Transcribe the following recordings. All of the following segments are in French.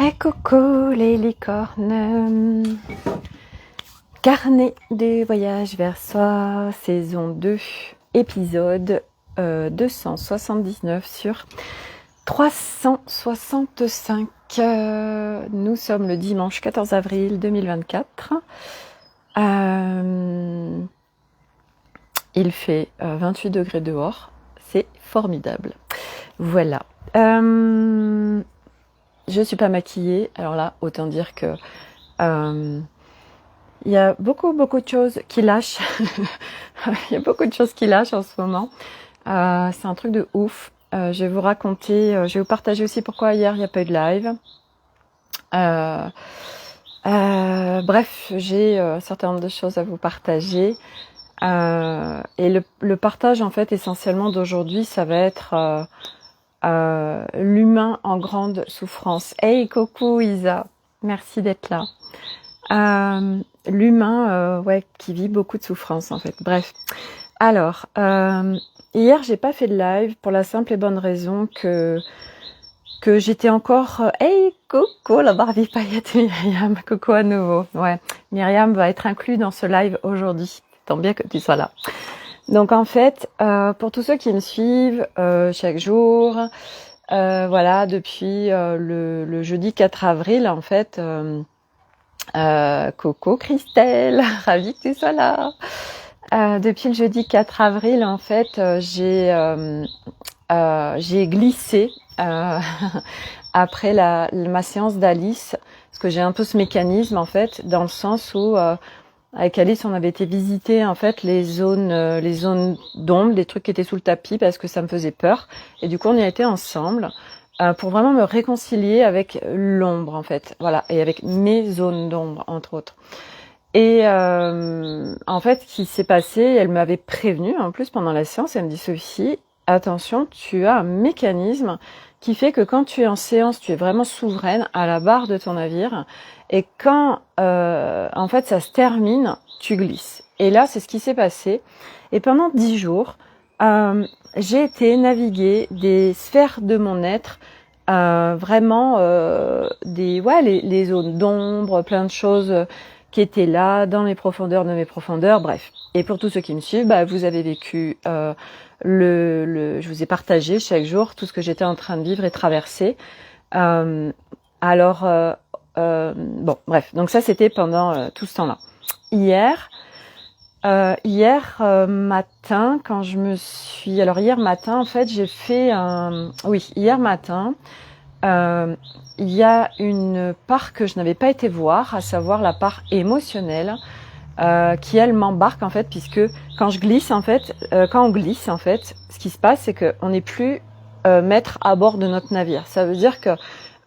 Hey coucou les licornes. Carnet de voyage vers soi, saison 2, épisode 279 sur 365. Nous sommes le dimanche 14 avril 2024. Il fait 28 degrés dehors. C'est formidable. Voilà. Je suis pas maquillée, alors là, autant dire que il y a beaucoup de choses qui lâchent. Il y a beaucoup de choses qui lâchent en ce moment. C'est un truc de ouf. Je vais vous raconter, je vais vous partager aussi pourquoi hier il n'y a pas eu de live. Bref, j'ai un certain nombre de choses à vous partager. Et le partage en fait essentiellement d'aujourd'hui, ça va être l'humain en grande souffrance. Hey, coucou Isa, merci d'être là. L'humain, qui vit beaucoup de souffrance en fait. Bref, alors hier j'ai pas fait de live pour la simple et bonne raison que j'étais encore. Hey, coucou la Barbie paillette Myriam, coucou à nouveau. Ouais, Myriam va être inclus dans ce live aujourd'hui. Tant bien que tu sois là. Donc en fait, pour tous ceux qui me suivent chaque jour, voilà, depuis le jeudi 4 avril, en fait, coucou Christelle, ravie que tu sois là. Depuis le jeudi 4 avril, en fait, j'ai glissé après ma séance d'Alice, parce que j'ai un peu ce mécanisme, en fait, dans le sens où avec Alice, on avait été visiter en fait les zones d'ombre, des trucs qui étaient sous le tapis parce que ça me faisait peur. Et du coup, on y a été ensemble pour vraiment me réconcilier avec l'ombre en fait, voilà, et avec mes zones d'ombre entre autres. Et en fait, ce qui s'est passé, elle m'avait prévenue en plus pendant la séance. Elle me dit Sophie, attention, tu as un mécanisme qui fait que quand tu es en séance, tu es vraiment souveraine à la barre de ton navire. Et quand, en fait, ça se termine, tu glisses. Et là, c'est ce qui s'est passé. Et pendant 10 jours, j'ai été naviguer des sphères de mon être, vraiment les zones d'ombre, plein de choses qui étaient là, dans les profondeurs de mes profondeurs, bref. Et pour tous ceux qui me suivent, vous avez vécu je vous ai partagé chaque jour tout ce que j'étais en train de vivre et traverser. Bon, bref, donc ça c'était pendant tout ce temps-là. Hier matin, quand je me suis... Alors hier matin, en fait, j'ai fait un... Oui, hier matin, il y a une part que je n'avais pas été voir, à savoir la part émotionnelle, qui elle m'embarque en fait, puisque quand on glisse en fait, ce qui se passe, c'est qu'on n'est plus maître à bord de notre navire. Ça veut dire que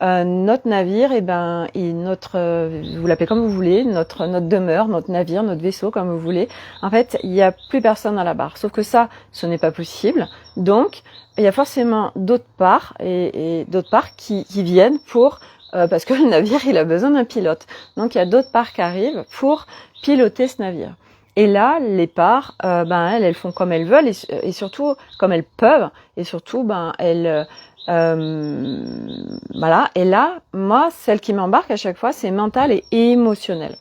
notre navire, vous l'appelez comme vous voulez, notre demeure, notre navire, notre vaisseau, comme vous voulez. En fait, il n'y a plus personne à la barre. Sauf que ça, ce n'est pas possible. Donc, il y a forcément d'autres parts et d'autres parts qui viennent pour parce que le navire, il a besoin d'un pilote. Donc, il y a d'autres parts qui arrivent pour piloter ce navire. Et là, les parts, elles font comme elles veulent et surtout comme elles peuvent. Et surtout, elles voilà. Et là, moi, celle qui m'embarque à chaque fois, c'est mental et émotionnel.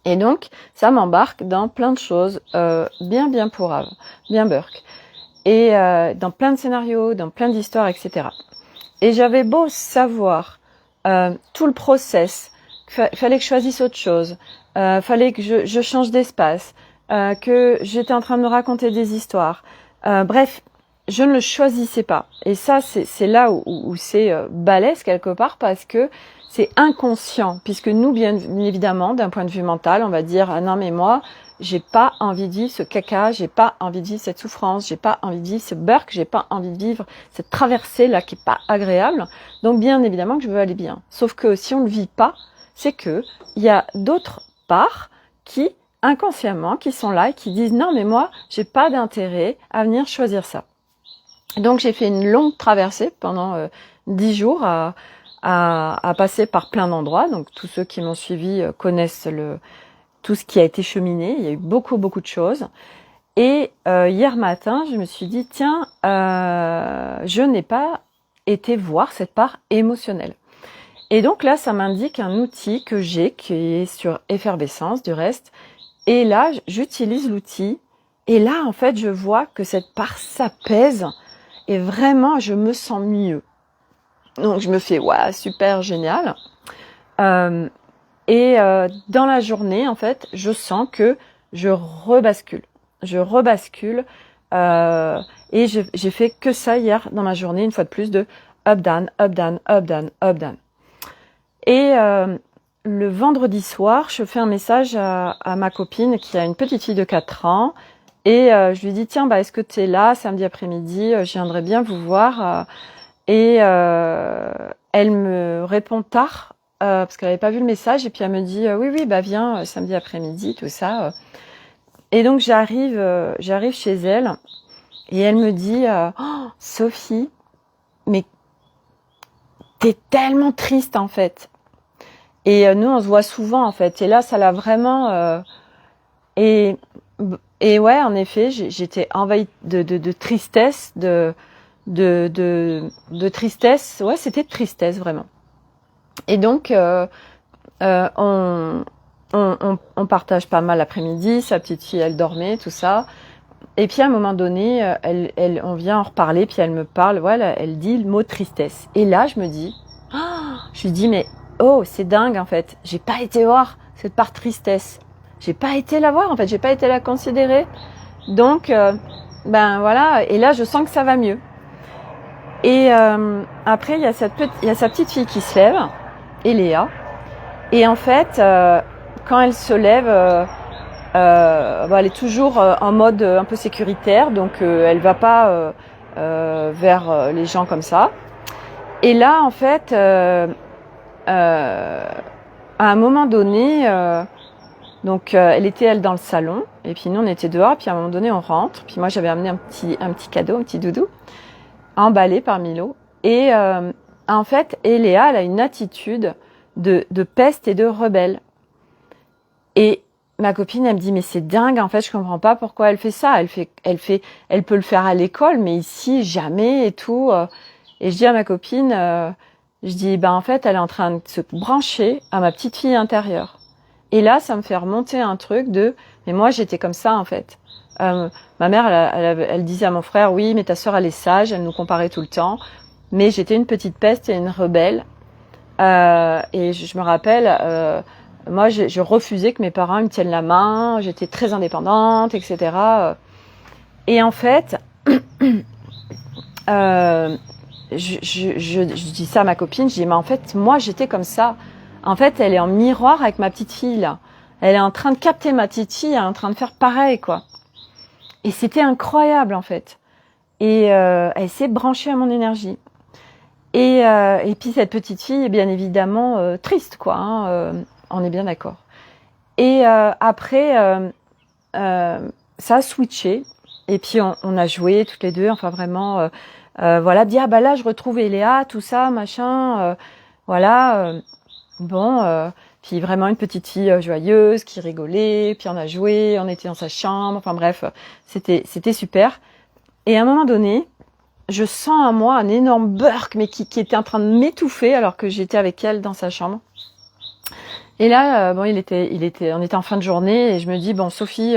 Et donc, ça m'embarque dans plein de choses bien pourraves, bien burk. Et dans plein de scénarios, dans plein d'histoires, etc. Et j'avais beau savoir tout le process, fallait que je choisisse autre chose, fallait que je change d'espace, que j'étais en train de me raconter des histoires. Bref, je ne le choisissais pas. Et ça, c'est là où c'est balèze quelque part, parce que c'est inconscient. Puisque nous, bien évidemment, d'un point de vue mental, on va dire « Ah non, mais moi, j'ai pas envie de vivre ce caca, j'ai pas envie de vivre cette souffrance, j'ai pas envie de vivre ce burk, j'ai pas envie de vivre cette traversée-là qui est pas agréable. Donc, bien évidemment que je veux aller bien. » Sauf que si on le vit pas, c'est que il y a d'autres parts qui, inconsciemment, qui sont là et qui disent « Non, mais moi, j'ai pas d'intérêt à venir choisir ça. » Donc j'ai fait une longue traversée pendant 10 jours à passer par plein d'endroits. Donc tous ceux qui m'ont suivi connaissent tout ce qui a été cheminé. Il y a eu beaucoup de choses. Et hier matin, je me suis dit tiens, je n'ai pas été voir cette part émotionnelle. Et donc là, ça m'indique un outil que j'ai, qui est sur effervescence du reste. Et là, j'utilise l'outil. Et là, en fait, je vois que cette part s'apaise. Et vraiment, je me sens mieux. Donc, je me fais, ouais, super, génial. Dans la journée, en fait, je sens que je rebascule. Et j'ai fait que ça hier dans ma journée, une fois de plus, de up, down, up, down, up, down, up, down. Et le vendredi soir, je fais un message à ma copine qui a une petite fille de 4 ans. Et je lui dis, tiens, bah, est-ce que tu es là samedi après-midi? J'aimerais bien vous voir. Elle me répond tard, parce qu'elle n'avait pas vu le message. Et puis elle me dit, oui, bah viens samedi après-midi, tout ça. Et donc j'arrive chez elle. Et elle me dit, oh, Sophie, mais t'es tellement triste en fait. Et nous, on se voit souvent en fait. Et là, ça l'a vraiment... Et ouais, en effet, j'étais envahie de tristesse, de tristesse. Ouais, c'était de tristesse vraiment. Et donc, on partage pas mal l'après-midi. Sa petite fille, elle dormait, tout ça. Et puis à un moment donné, on vient en reparler. Puis elle me parle. Voilà, elle dit le mot tristesse. Et là, je me dis, je lui dis mais oh, c'est dingue en fait. J'ai pas été voir cette part tristesse. J'ai pas été la voir en fait. J'ai pas été la considérer. Donc ben voilà. Et là, je sens que ça va mieux. Et après, il y a sa petite fille qui se lève, Eléa. Et en fait, quand elle se lève, elle est toujours en mode un peu sécuritaire, donc elle va pas vers les gens comme ça. Et là, en fait, à un moment donné, elle était elle dans le salon, et puis nous on était dehors, puis à un moment donné on rentre, puis moi j'avais amené un petit cadeau, un petit doudou, emballé par Milo. Et en fait, Eléa, elle a une attitude de peste et de rebelle. Et ma copine, elle me dit, mais c'est dingue, en fait, je comprends pas pourquoi elle fait ça. Elle peut le faire à l'école, mais ici, jamais et tout. Et je dis à ma copine, je dis, ben, en fait, elle est en train de se brancher à ma petite fille intérieure. Et là, ça me fait remonter un truc mais moi, j'étais comme ça, en fait. Ma mère, elle disait à mon frère, oui, mais ta sœur, elle est sage, elle nous comparait tout le temps. Mais j'étais une petite peste et une rebelle. Et je me rappelle, moi, je refusais que mes parents me tiennent la main. J'étais très indépendante, etc. Et en fait, je dis ça à ma copine. Je dis, mais en fait, moi, j'étais comme ça. En fait, elle est en miroir avec ma petite fille, là. Elle est en train de capter ma petite fille, elle est en train de faire pareil, quoi. Et c'était incroyable, en fait. Et elle s'est branchée à mon énergie. Et puis cette petite fille est bien évidemment triste, quoi. On est bien d'accord. Et après, ça a switché. Et puis on a joué toutes les deux. Enfin vraiment, voilà, dit ah bah là je retrouve Eléa, tout ça, machin. Voilà. Puis vraiment une petite fille joyeuse qui rigolait. Puis on a joué, on était dans sa chambre. Enfin bref, c'était super. Et à un moment donné, je sens à moi un énorme burk, mais qui était en train de m'étouffer alors que j'étais avec elle dans sa chambre. Et là, on était en fin de journée et je me dis bon Sophie,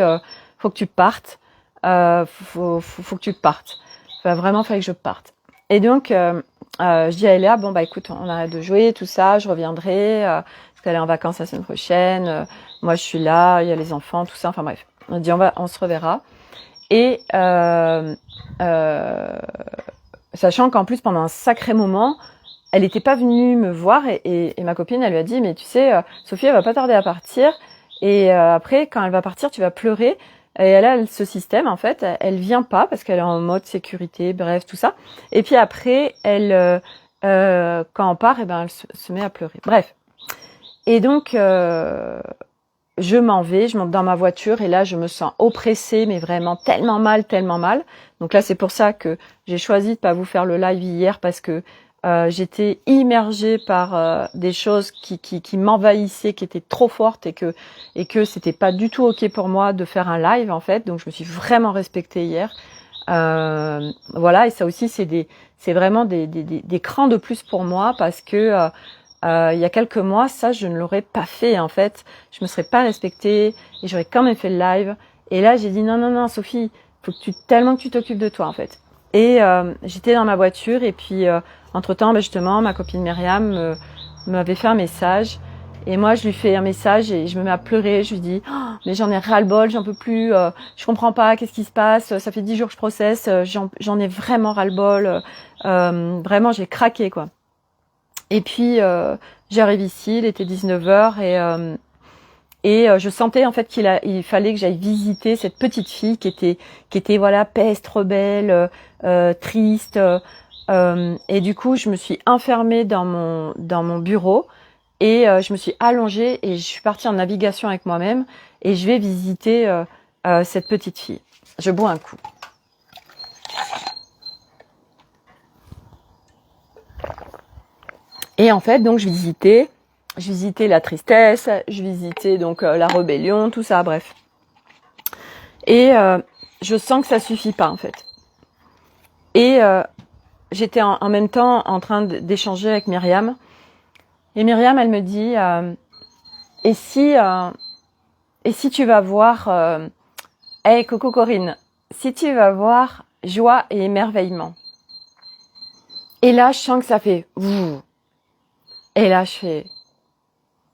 faut que tu partes, faut que tu partes. Enfin, vraiment, fallait que je parte. Et donc, je dis à Eléa, bon bah écoute, on arrête de jouer, tout ça, je reviendrai, parce qu'elle est en vacances la semaine prochaine. Moi, je suis là, il y a les enfants, tout ça. Enfin bref, on dit on se reverra. Et sachant qu'en plus, pendant un sacré moment, elle n'était pas venue me voir et ma copine, elle lui a dit, mais tu sais, Sophie, elle va pas tarder à partir. Et après, quand elle va partir, tu vas pleurer. Et elle a ce système, en fait, elle vient pas parce qu'elle est en mode sécurité, bref, tout ça. Et puis après, quand on part, elle se met à pleurer. Bref. Et donc, je m'en vais, je monte dans ma voiture et là, je me sens oppressée, mais vraiment tellement mal, tellement mal. Donc là, c'est pour ça que j'ai choisi de pas vous faire le live hier parce que j'étais immergée par des choses qui m'envahissaient, qui étaient trop fortes et que c'était pas du tout ok pour moi de faire un live en fait. Donc je me suis vraiment respectée hier. Voilà, et ça aussi c'est vraiment des crans de plus pour moi parce que il y a quelques mois, ça, je ne l'aurais pas fait, en fait. Je me serais pas respectée et j'aurais quand même fait le live. Et là, j'ai dit, non, Sophie, faut que tellement que tu t'occupes de toi, en fait. Et j'étais dans ma voiture et puis, entre-temps, justement, ma copine Myriam m'avait fait un message. Et moi, je lui fais un message et je me mets à pleurer. Je lui dis, oh, mais j'en ai ras-le-bol, j'en peux plus, je comprends pas, qu'est-ce qui se passe, ça fait 10 jours que je processe, j'en ai vraiment ras-le-bol, vraiment, j'ai craqué, quoi. Et puis, j'arrive ici, il était 19h et je sentais, en fait, il fallait que j'aille visiter cette petite fille qui était, voilà, peste, rebelle, triste, et du coup, je me suis enfermée dans mon bureau. Et je me suis allongée et je suis partie en navigation avec moi-même et je vais visiter cette petite fille. Je bois un coup. Et en fait, donc, je visitais la tristesse, je visitais donc la rébellion, tout ça, bref. Et je sens que ça suffit pas, en fait. Et j'étais en même temps en train d'échanger avec Myriam. Et Myriam, elle me dit, et si tu vas voir, hey, coucou Corinne, si tu vas voir joie et émerveillement. Et là, je sens que ça fait, ouh. Et là,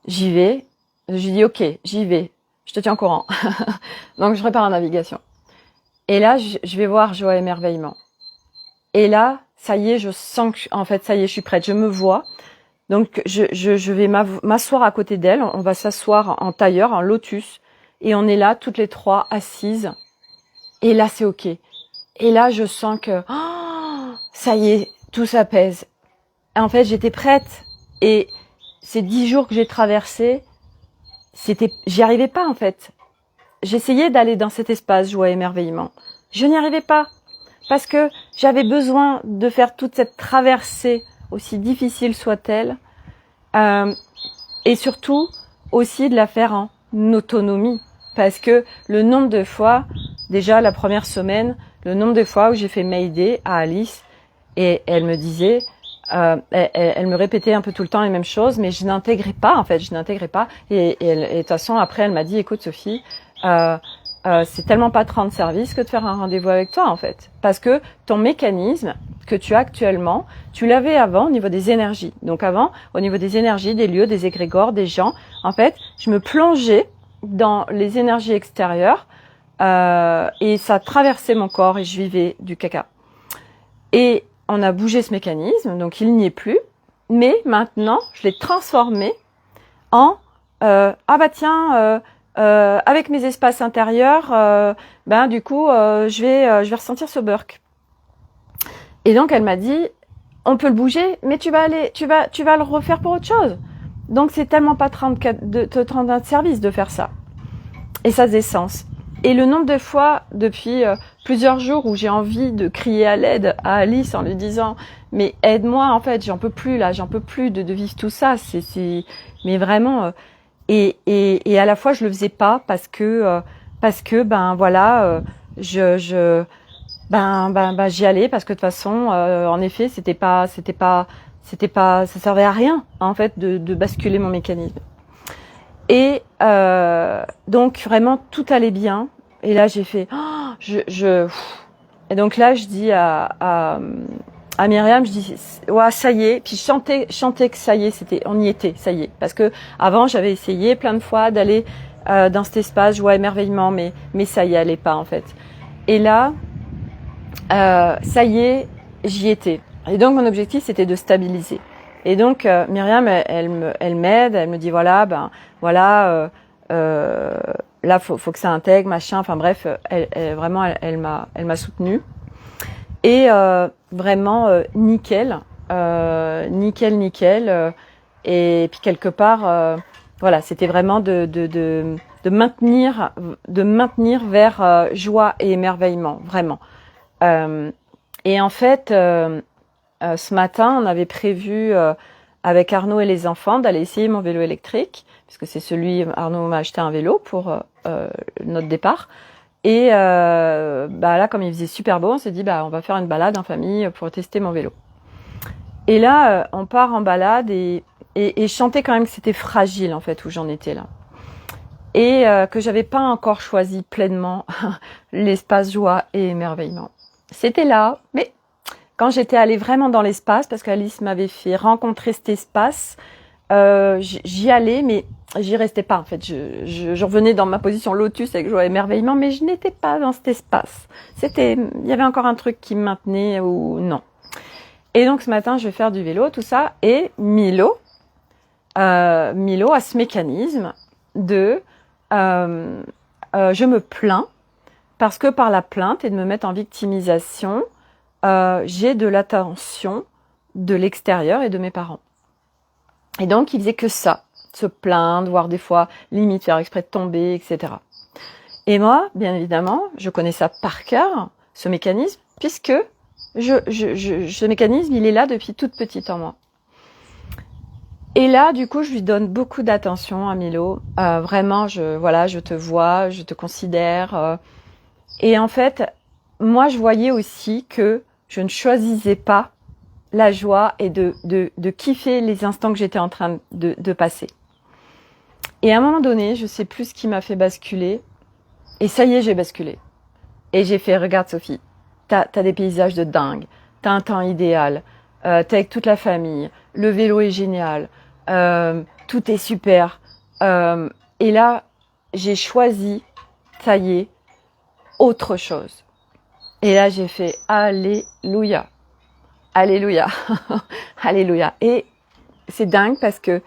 j'y vais. Je lui dis, ok, j'y vais. Je te tiens au courant. Donc, je repars en navigation. Et là, je vais voir joie et émerveillement. Et là, ça y est, je sens que, en fait, ça y est, je suis prête. Je me vois. Donc, je vais m'asseoir à côté d'elle. On va s'asseoir en tailleur, en lotus. Et on est là, toutes les trois, assises. Et là, c'est OK. Et là, je sens que, oh, ça y est, tout s'apaise. En fait, j'étais prête. Et ces 10 jours que j'ai traversés, j'y arrivais pas, en fait. J'essayais d'aller dans cet espace joie et émerveillement. Je n'y arrivais pas. Parce que j'avais besoin de faire toute cette traversée, aussi difficile soit-elle, et surtout aussi de la faire en autonomie. Parce que le nombre de fois, déjà la première semaine, le nombre de fois où j'ai fait Mayday à Alice, et elle me disait, elle me répétait un peu tout le temps les mêmes choses, mais je n'intégrais pas, en fait, je n'intégrais pas. Et de toute façon, après, elle m'a dit, écoute Sophie, c'est tellement pas te rendre service que de faire un rendez-vous avec toi, en fait. Parce que ton mécanisme que tu as actuellement, tu l'avais avant au niveau des énergies. Donc avant, au niveau des énergies, des lieux, des égrégores, des gens, en fait, je me plongeais dans les énergies extérieures et ça traversait mon corps et je vivais du caca. Et on a bougé ce mécanisme, donc il n'y est plus. Mais maintenant, je l'ai transformé en ah bah tiens, avec mes espaces intérieurs, ben du coup, je vais ressentir ce burk. Et donc elle m'a dit, on peut le bouger, mais tu vas le refaire pour autre chose. Donc c'est tellement pas te rendre un service de faire ça. Et ça faisait sens. Et le nombre de fois depuis plusieurs jours où j'ai envie de crier à l'aide à Alice en lui disant, mais aide-moi, en fait, j'en peux plus là, j'en peux plus de vivre tout ça. Mais vraiment. Et à la fois je le faisais pas parce que ben voilà, j'y allais parce que de toute façon, en effet, ça servait à rien en fait de basculer mon mécanisme. Et donc vraiment tout allait bien. Et là j'ai fait, et donc là je dis à Myriam, je dis, ouais, ça y est. Puis je chantais que ça y est, on y était, ça y est. Parce que avant j'avais essayé plein de fois d'aller dans cet espace joie émerveillement, mais ça y allait pas en fait. Et là, ça y est, j'y étais. Et donc mon objectif c'était de stabiliser. Et donc Myriam, elle m'aide, elle me dit voilà, là faut que ça intègre, machin. Enfin bref, elle m'a soutenue. Et vraiment nickel. Et puis quelque part, voilà, c'était vraiment de maintenir vers joie et émerveillement, vraiment. Et en fait, ce matin, on avait prévu avec Arnaud et les enfants d'aller essayer mon vélo électrique, puisque c'est Arnaud m'a acheté un vélo pour notre départ. Et là, comme il faisait super beau, on s'est dit on va faire une balade en famille pour tester mon vélo. Et là, on part en balade et et je sentais quand même que c'était fragile en fait où j'en étais là. Et que j'avais pas encore choisi pleinement l'espace joie et émerveillement. C'était là, mais quand j'étais allée vraiment dans l'espace, parce qu'Alice m'avait fait rencontrer cet espace, j'y allais, mais j'y restais pas en fait. Je revenais dans ma position lotus avec joie et émerveillement, mais je n'étais pas dans cet espace. Il y avait encore un truc qui me maintenait ou non. Et donc ce matin, je vais faire du vélo, tout ça, et Milo a ce mécanisme de je me plains parce que par la plainte et de me mettre en victimisation, j'ai de l'attention de l'extérieur et de mes parents. Et donc, il faisait que ça, se plaindre, voire des fois, limite faire exprès de tomber, etc. Et moi, bien évidemment, je connais ça par cœur, ce mécanisme, puisque ce mécanisme, il est là depuis toute petite en moi. Et là, du coup, je lui donne beaucoup d'attention à Milo. Vraiment, je te vois, je te considère. Et en fait, moi, je voyais aussi que je ne choisissais pas la joie et de kiffer les instants que j'étais en train de passer. Et à un moment donné, je sais plus ce qui m'a fait basculer. Et ça y est, j'ai basculé. Et j'ai fait, regarde Sophie, t'as des paysages de dingue, t'as un temps idéal, t'es avec toute la famille, le vélo est génial, tout est super. Et là, j'ai choisi, ça y est, autre chose. Et là, j'ai fait Alléluia. Alléluia. Alléluia. Et c'est dingue parce que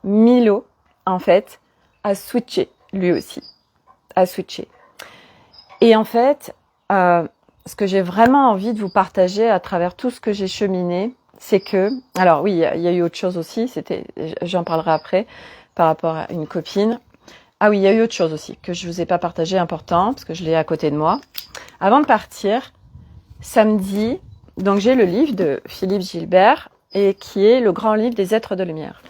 Milo, en fait, a switché, lui aussi. A switché. Et en fait, ce que j'ai vraiment envie de vous partager à travers tout ce que j'ai cheminé, c'est que... Alors oui, il y a eu autre chose aussi, j'en parlerai après, par rapport à une copine. Ah oui, il y a eu autre chose aussi, que je vous ai pas partagé, important, parce que je l'ai à côté de moi. Avant de partir, samedi, donc j'ai le livre de Philippe Gilbert, et qui est le grand livre des êtres de lumière.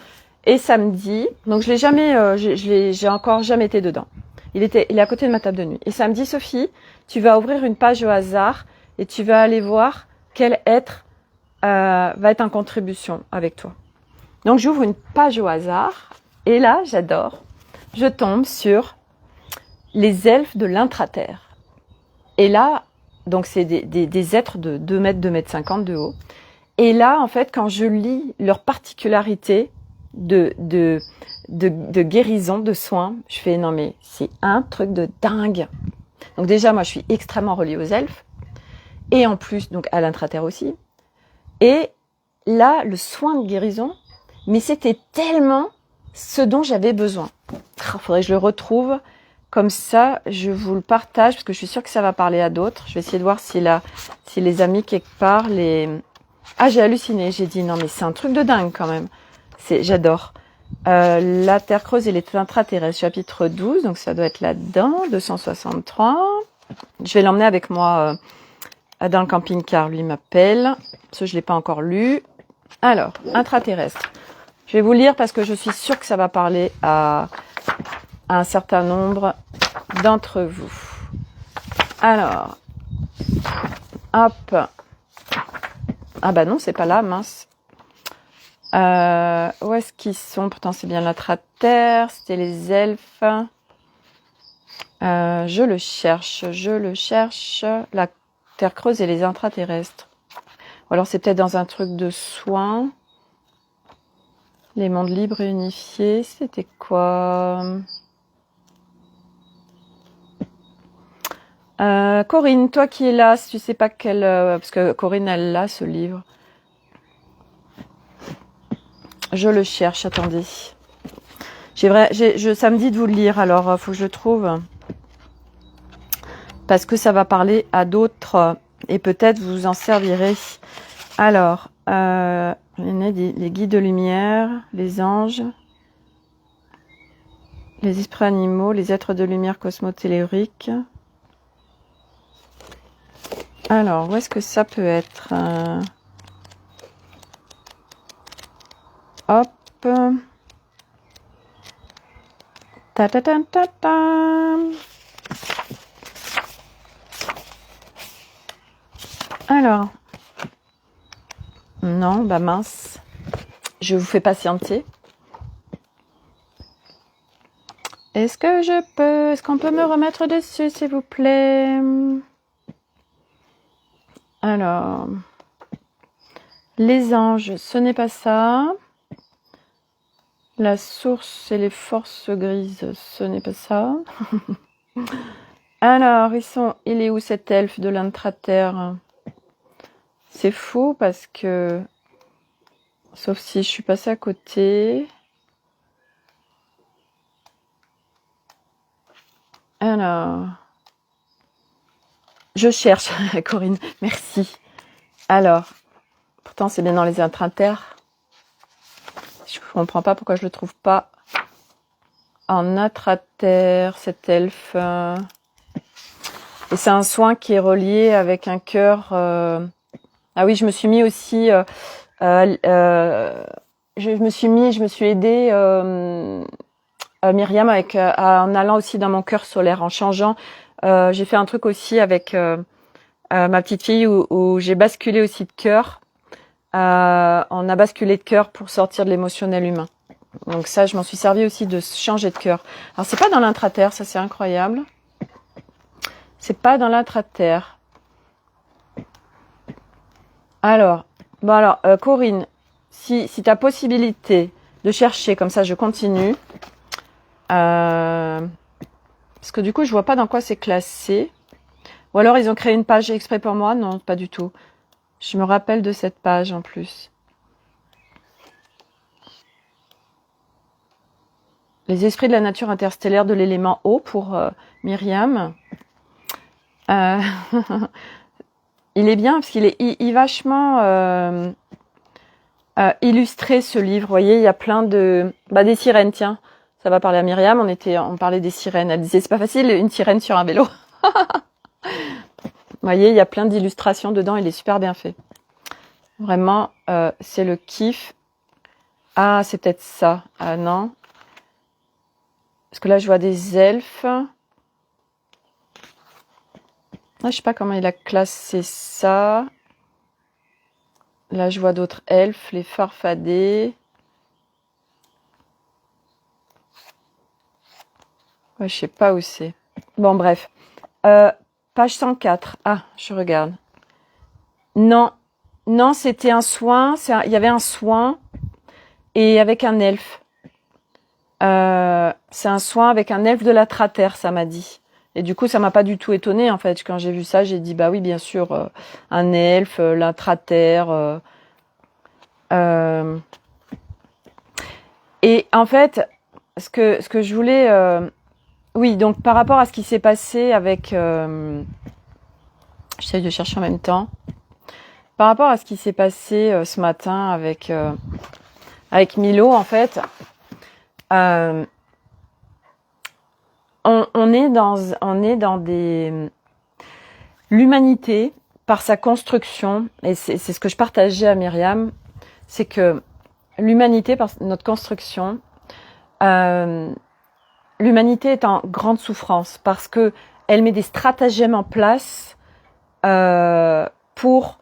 Et samedi, donc j'ai encore jamais été dedans. Il est à côté de ma table de nuit. Et samedi, Sophie, tu vas ouvrir une page au hasard et tu vas aller voir quel être va être en contribution avec toi. Donc j'ouvre une page au hasard et là, j'adore. Je tombe sur les elfes de l'intraterre. Et là, donc c'est des êtres de 2 mètres, 2 mètres 50 de haut. Et là, en fait, quand je lis leurs particularités de guérison, de soins, je fais non mais c'est un truc de dingue. Donc déjà, moi, je suis extrêmement reliée aux elfes. Et en plus, donc à l'intraterre aussi. Et là, le soin de guérison, mais c'était tellement ce dont j'avais besoin. Il faudrait que je le retrouve. Comme ça, je vous le partage, parce que je suis sûre que ça va parler à d'autres. Je vais essayer de voir si les amis quelque part, Ah, j'ai halluciné. J'ai dit, non mais c'est un truc de dingue quand même. J'adore. La Terre creuse et les intraterrestres, chapitre 12. Donc ça doit être là-dedans, 263. Je vais l'emmener avec moi dans le camping-car. Lui m'appelle. Parce que je ne l'ai pas encore lu. Alors, intraterrestre. Je vais vous lire parce que je suis sûre que ça va parler à un certain nombre d'entre vous. Alors, hop. Ah bah non, c'est pas là, mince. Où est-ce qu'ils sont? Pourtant, c'est bien l'intraterre, c'était les elfes. Je le cherche. La Terre creuse et les intraterrestres. Ou alors c'est peut-être dans un truc de soins. Les mondes libres et unifiés, c'était quoi? Corinne, toi qui es là, si tu sais pas parce que Corinne, elle l'a, ce livre. Je le cherche, attendez. Ça me dit de vous le lire, alors faut que je le trouve. Parce que ça va parler à d'autres et peut-être vous en servirez. Alors, les guides de lumière, les anges, les esprits animaux, les êtres de lumière cosmotelluriques. Alors, où est-ce que ça peut être? Hop. Ta ta ta ta ta. Alors. Non, bah mince. Je vous fais patienter. Est-ce que je peux... Est-ce qu'on peut me remettre dessus, s'il vous plaît? Alors... Les anges, ce n'est pas ça. La source et les forces grises, ce n'est pas ça. Alors, il est où cet elfe de l'intraterre? C'est fou parce que... Sauf si je suis passée à côté. Alors... Je cherche, Corinne, merci. Alors, pourtant c'est bien dans les intraterres. Je comprends pas pourquoi je le trouve pas en intraterre, cet elfe. Et c'est un soin qui est relié avec un cœur. Ah oui, je me suis mis aussi. Je me suis aidée Myriam en allant aussi dans mon cœur solaire, en changeant. J'ai fait un truc aussi avec ma petite fille où j'ai basculé aussi de cœur. On a basculé de cœur pour sortir de l'émotionnel humain. Donc ça, je m'en suis servi aussi de changer de cœur. Alors c'est pas dans l'intraterre, ça c'est incroyable. C'est pas dans l'intraterre. Alors, Corinne, si tu as possibilité de chercher, comme ça je continue. Parce que du coup, je vois pas dans quoi c'est classé. Ou alors ils ont créé une page exprès pour moi. Non, pas du tout. Je me rappelle de cette page en plus. Les esprits de la nature interstellaire de l'élément eau pour Myriam. Il est bien parce qu'il est vachement illustré ce livre. Vous voyez, il y a plein de... des sirènes, tiens. Ça va parler à Myriam, on parlait des sirènes. Elle disait, c'est pas facile, une sirène sur un vélo. Vous voyez, il y a plein d'illustrations dedans, il est super bien fait. Vraiment, c'est le kiff. Ah, c'est peut-être ça. Ah non. Parce que là, je vois des elfes. Ah, je sais pas comment il a classé ça. Là, je vois d'autres elfes, les farfadés. Ouais, je sais pas où c'est. Bon, bref. Page 104. Ah, je regarde. Non, c'était un soin. Il y avait un soin et avec un elfe. C'est un soin avec un elfe de la Traterre, ça m'a dit. Et du coup, ça m'a pas du tout étonnée, en fait. Quand j'ai vu ça, j'ai dit, bah oui, bien sûr, un elfe, la Traterre. Et en fait, ce que je voulais... oui, donc par rapport à ce qui s'est passé avec... J'essaie de chercher en même temps. Par rapport à ce qui s'est passé ce matin avec Milo, en fait, on est dans des... L'humanité, par sa construction, et c'est ce que je partageais à Myriam, c'est que l'humanité, par notre construction, l'humanité est en grande souffrance parce que elle met des stratagèmes en place pour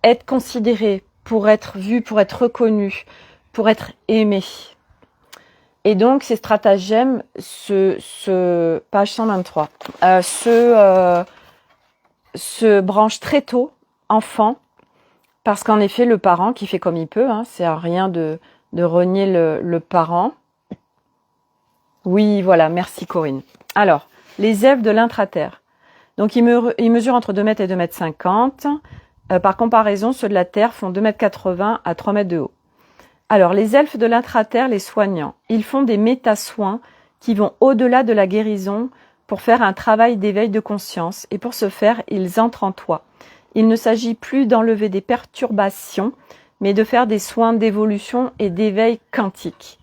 être considérée, pour être vue, pour être reconnue, pour être aimée. Et donc ces stratagèmes page 123, se branchent très tôt, enfant, parce qu'en effet le parent qui fait comme il peut, c'est à rien de renier le parent. Oui, voilà, merci Corinne. Alors, les elfes de l'intraterre. Donc, ils mesurent entre 2 mètres et 2,50 m. Par comparaison, ceux de la Terre font 2,80 m à 3 mètres de haut. Alors, les elfes de l'intraterre, les soignants, ils font des méta-soins qui vont au-delà de la guérison pour faire un travail d'éveil de conscience. Et pour ce faire, ils entrent en toi. Il ne s'agit plus d'enlever des perturbations, mais de faire des soins d'évolution et d'éveil quantique.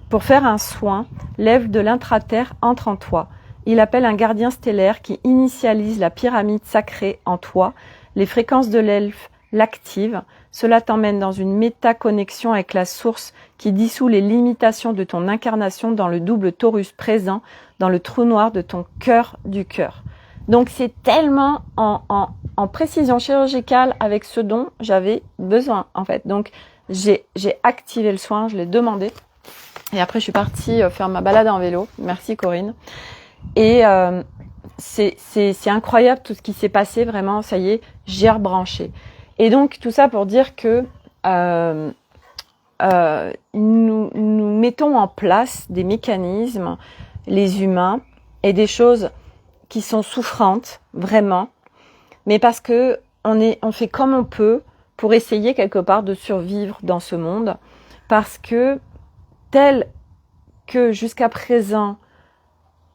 Pour faire un soin, l'elfe de l'intraterre entre en toi. Il appelle un gardien stellaire qui initialise la pyramide sacrée en toi. Les fréquences de l'elfe l'activent. Cela t'emmène dans une métaconnexion avec la source qui dissout les limitations de ton incarnation dans le double Taurus présent, dans le trou noir de ton cœur du cœur. Donc c'est tellement en précision chirurgicale avec ce dont j'avais besoin en fait. Donc j'ai activé le soin, je l'ai demandé. Et après, je suis partie faire ma balade en vélo. Merci Corinne. Et c'est incroyable tout ce qui s'est passé. Vraiment, ça y est, j'ai rebranché. Et donc, tout ça pour dire que nous mettons en place des mécanismes, les humains, et des choses qui sont souffrantes, vraiment, mais parce que on fait comme on peut pour essayer quelque part de survivre dans ce monde, parce que tel que jusqu'à présent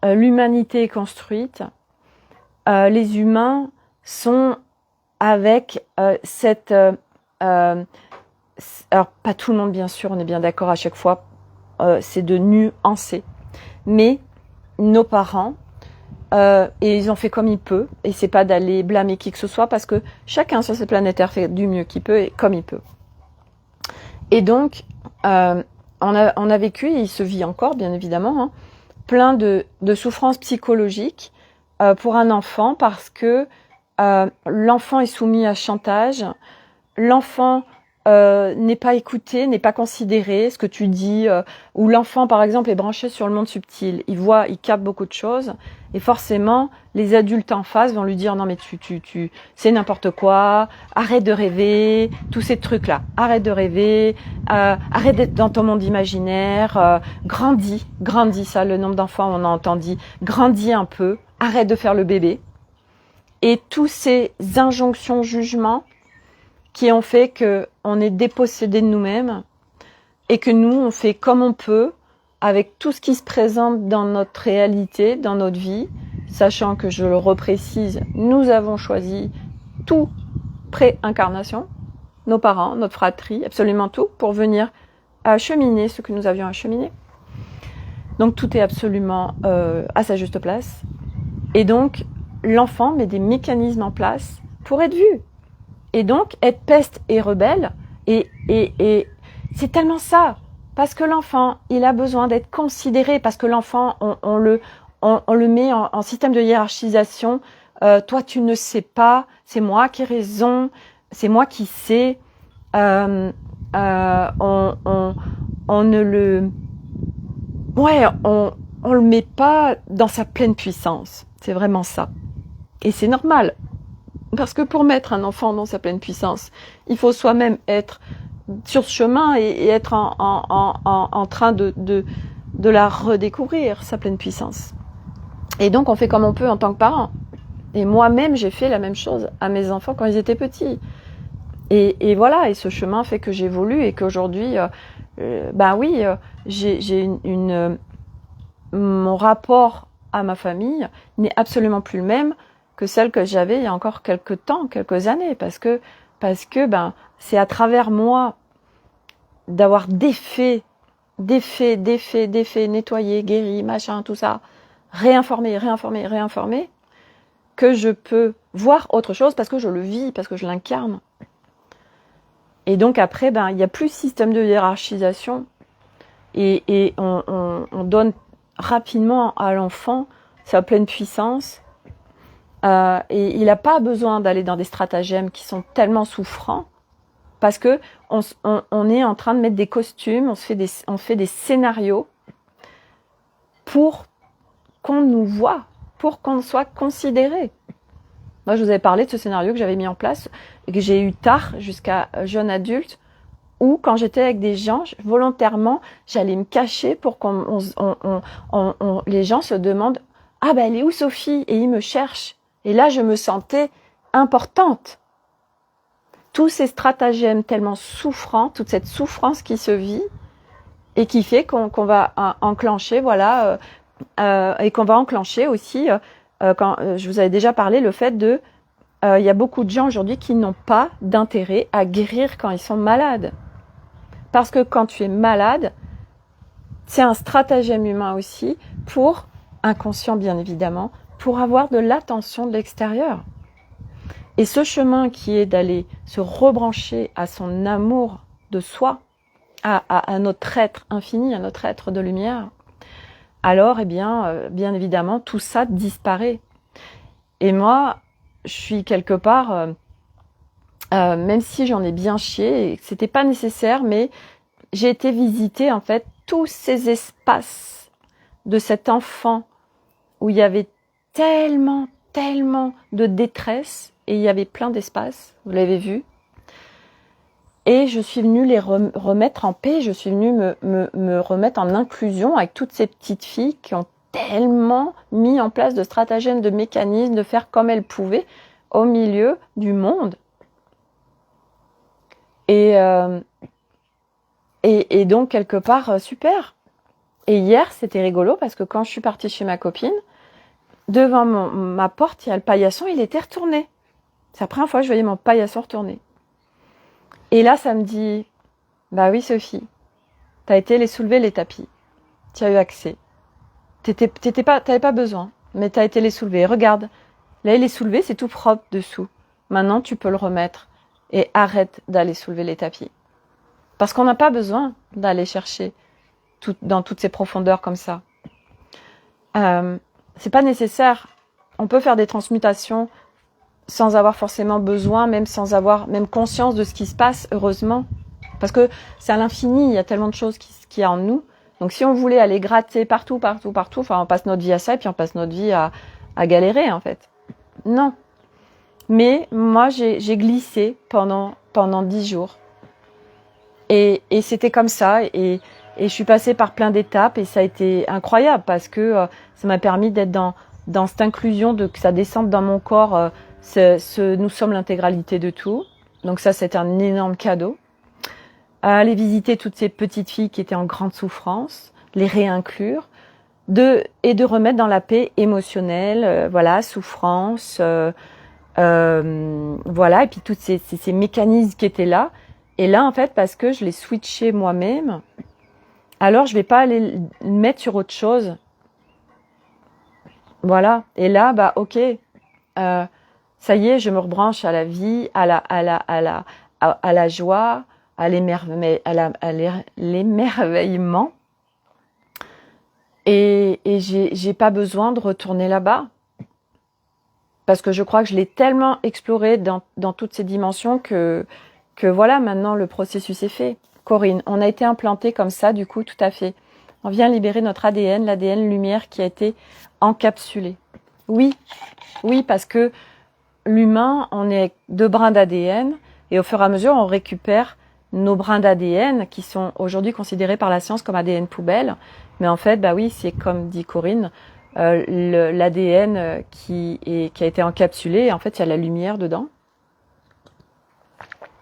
l'humanité est construite, les humains sont avec cette... alors, pas tout le monde, bien sûr, on est bien d'accord à chaque fois, c'est de nuancer, mais nos parents, et ils ont fait comme ils peuvent, et c'est pas d'aller blâmer qui que ce soit, parce que chacun sur cette planète Terre fait du mieux qu'il peut et comme il peut. Et donc, on a vécu, et il se vit encore, bien évidemment, hein, plein de souffrances psychologiques pour un enfant, parce que l'enfant est soumis à chantage, l'enfant n'est pas écouté, n'est pas considéré, ce que tu dis, ou l'enfant par exemple est branché sur le monde subtil, il capte beaucoup de choses, et forcément les adultes en face vont lui dire non mais tu c'est n'importe quoi, arrête de rêver, tous ces trucs là, arrête de rêver, arrête d'être dans ton monde imaginaire, grandis, ça le nombre d'enfants on a entendu, grandis un peu, arrête de faire le bébé, et tous ces injonctions, jugements qui ont fait qu'on est dépossédé de nous-mêmes et que nous, on fait comme on peut avec tout ce qui se présente dans notre réalité, dans notre vie, sachant que, je le reprécise, nous avons choisi tout pré-incarnation, nos parents, notre fratrie, absolument tout, pour venir acheminer ce que nous avions acheminé. Donc tout est absolument à sa juste place. Et donc, l'enfant met des mécanismes en place pour être vu. Et donc, être peste et rebelle, et c'est tellement ça. Parce que l'enfant, il a besoin d'être considéré, parce que l'enfant, on le met en système de hiérarchisation. Toi, tu ne sais pas, c'est moi qui ai raison, c'est moi qui sais. On ne le... Ouais, on le met pas dans sa pleine puissance. C'est vraiment ça. Et c'est normal. Parce que pour mettre un enfant dans sa pleine puissance, il faut soi-même être sur ce chemin et être en train de la redécouvrir, sa pleine puissance. Et donc, on fait comme on peut en tant que parent. Et moi-même, j'ai fait la même chose à mes enfants quand ils étaient petits. Et voilà, et ce chemin fait que j'évolue et qu'aujourd'hui, j'ai mon rapport à ma famille n'est absolument plus le même que celle que j'avais il y a encore quelques années, parce que c'est à travers moi d'avoir défait, nettoyé, guéri, machin, tout ça, réinformé, que je peux voir autre chose parce que je le vis, parce que je l'incarne. Et donc après, il n'y a plus de système de hiérarchisation et on donne rapidement à l'enfant sa pleine puissance. Et il n'a pas besoin d'aller dans des stratagèmes qui sont tellement souffrants, parce que on est en train de mettre des costumes, on fait des scénarios pour qu'on nous voit, pour qu'on soit considéré. Moi, je vous avais parlé de ce scénario que j'avais mis en place et que j'ai eu tard, jusqu'à jeune adulte, où quand j'étais avec des gens, volontairement, j'allais me cacher pour les gens se demandent « Ah ben, elle est où Sophie ?» Et ils me cherchent. Et là, je me sentais importante. Tous ces stratagèmes tellement souffrants, toute cette souffrance qui se vit et qui fait qu'on va enclencher, voilà, et qu'on va enclencher aussi, quand je vous avais déjà parlé, le fait de... Il y a beaucoup de gens aujourd'hui qui n'ont pas d'intérêt à guérir quand ils sont malades. Parce que quand tu es malade, c'est un stratagème humain aussi pour, inconscient bien évidemment, pour avoir de l'attention de l'extérieur. Et ce chemin qui est d'aller se rebrancher à son amour de soi, à notre être infini, à notre être de lumière, alors, bien évidemment, tout ça disparaît. Et moi, je suis quelque part, même si j'en ai bien chié, et que c'était pas nécessaire, mais j'ai été visiter en fait tous ces espaces de cet enfant où il y avait tellement de détresse et il y avait plein d'espaces, vous l'avez vu. Et je suis venue les remettre en paix, je suis venue me remettre en inclusion avec toutes ces petites filles qui ont tellement mis en place de stratagèmes, de mécanismes, de faire comme elles pouvaient au milieu du monde. Et donc, quelque part, super. Et hier, c'était rigolo parce que quand je suis partie chez ma copine, devant ma porte, il y a le paillasson, il était retourné. C'est la première fois que je voyais mon paillasson retourner. Et là, ça me dit, bah oui, Sophie, t'as été les soulever les tapis. Tu as eu accès. T'avais pas besoin, mais t'as été les soulever. Regarde, là, il est soulevé, c'est tout propre dessous. Maintenant, tu peux le remettre et arrête d'aller soulever les tapis. Parce qu'on n'a pas besoin d'aller chercher dans toutes ces profondeurs comme ça. C'est pas nécessaire. On peut faire des transmutations sans avoir forcément besoin, même sans avoir même conscience de ce qui se passe, heureusement. Parce que c'est à l'infini, il y a tellement de choses qu'il y a en nous. Donc si on voulait aller gratter partout, enfin on passe notre vie à ça et puis on passe notre vie à galérer en fait. Non. Mais moi j'ai glissé pendant 10 jours. Et c'était comme ça et je suis passée par plein d'étapes et ça a été incroyable parce que ça m'a permis d'être dans cette inclusion, que ça descende dans mon corps. Nous sommes l'intégralité de tout. Donc ça, c'était un énorme cadeau. Aller visiter toutes ces petites filles qui étaient en grande souffrance, les réinclure, et de remettre dans la paix émotionnelle, voilà, souffrance, voilà, et puis tous ces mécanismes qui étaient là. Et là, en fait, parce que je l'ai switché moi-même, alors je vais pas aller le mettre sur autre chose. Voilà. Et là, bah, ok. Ça y est, je me rebranche à la vie, à la joie, à l'émerveillement. Et j'ai pas besoin de retourner là-bas. Parce que je crois que je l'ai tellement exploré dans toutes ces dimensions que voilà, maintenant le processus est fait. Corinne, on a été implanté comme ça, du coup, tout à fait. On vient libérer notre ADN, l'ADN lumière qui a été encapsulé. Oui, parce que l'humain, on est 2 brins d'ADN et au fur et à mesure, on récupère nos brins d'ADN qui sont aujourd'hui considérés par la science comme ADN poubelle. Mais en fait, bah oui, c'est comme dit Corinne, l'ADN qui a été encapsulé, en fait, il y a la lumière dedans.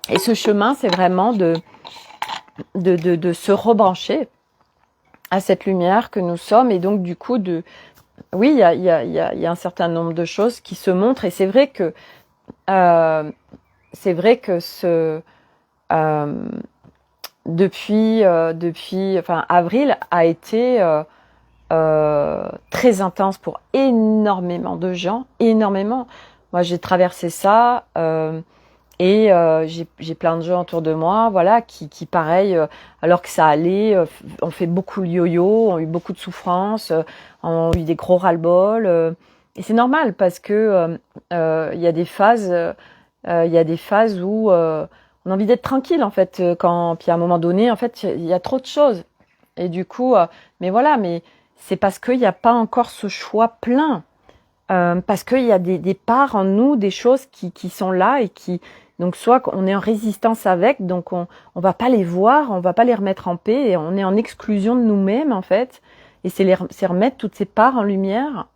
Et ce chemin, c'est vraiment de se rebrancher à cette lumière que nous sommes et donc du coup oui, il y a un certain nombre de choses qui se montrent et c'est vrai que depuis avril a été très intense pour énormément de gens, énormément. Moi, j'ai traversé ça et j'ai plein de gens autour de moi, voilà, qui pareil, alors que ça allait, ont fait beaucoup de yo-yo, ont eu beaucoup de souffrances, ont eu des gros ras-le-bol. Et c'est normal parce que il y a des phases, où on a envie d'être tranquille en fait. Puis à un moment donné, en fait, il y a trop de choses. Et du coup, mais voilà, mais c'est parce qu'il n'y a pas encore ce choix plein. Parce qu'il y a des parts en nous, des choses qui sont là et qui, donc soit on est en résistance avec, donc on va pas les voir, on va pas les remettre en paix et on est en exclusion de nous-mêmes en fait. Et c'est remettre toutes ces parts en lumière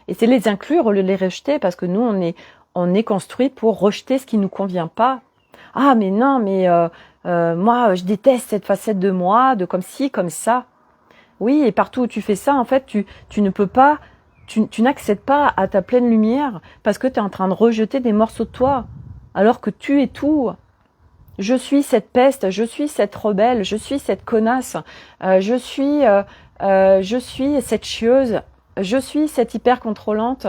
et c'est les inclure au lieu de les rejeter parce que nous on est construit pour rejeter ce qui nous convient pas. Ah mais non, mais moi je déteste cette facette de moi, de comme ci, comme ça. Oui, et partout où tu fais ça, en fait, tu ne peux pas, tu n'accèdes pas à ta pleine lumière parce que tu es en train de rejeter des morceaux de toi, alors que tu es tout. Je suis cette peste, je suis cette rebelle, je suis cette connasse, je suis cette chieuse, je suis cette hyper contrôlante.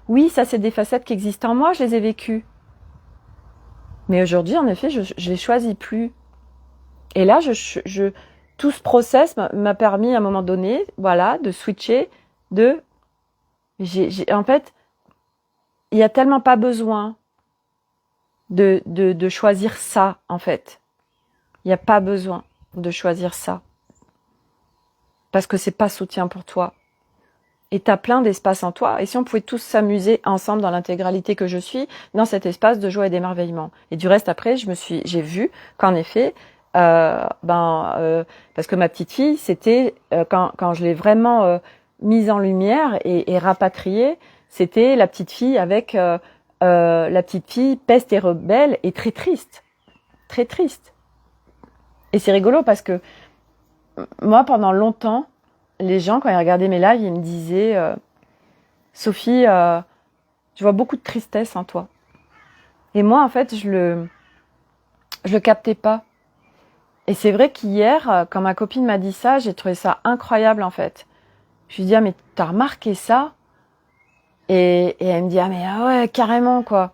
Oui, ça c'est des facettes qui existent en moi, je les ai vécues. Mais aujourd'hui, en effet, je les choisis plus. Et là, tout ce process m'a permis à un moment donné, voilà, de switcher, en fait, il y a tellement pas besoin de choisir ça, en fait. Il n'y a pas besoin. de choisir ça. Parce que c'est pas soutien pour toi. Et t'as plein d'espace en toi. Et si on pouvait tous s'amuser ensemble dans l'intégralité que je suis, dans cet espace de joie et d'émerveillement. Et du reste, après, j'ai vu qu'en effet, parce que ma petite fille, c'était quand je l'ai vraiment mise en lumière et rapatriée, c'était la petite fille avec la petite fille peste et rebelle et très triste, très triste. Et c'est rigolo parce que moi, pendant longtemps, les gens, quand ils regardaient mes lives, ils me disaient Sophie, je vois beaucoup de tristesse en toi. Et moi, en fait, je le captais pas. Et c'est vrai qu'hier, quand ma copine m'a dit ça, j'ai trouvé ça incroyable, en fait. Je lui dis, ah, mais t'as remarqué ça? Et elle me dit, ah, mais ah ouais, carrément, quoi.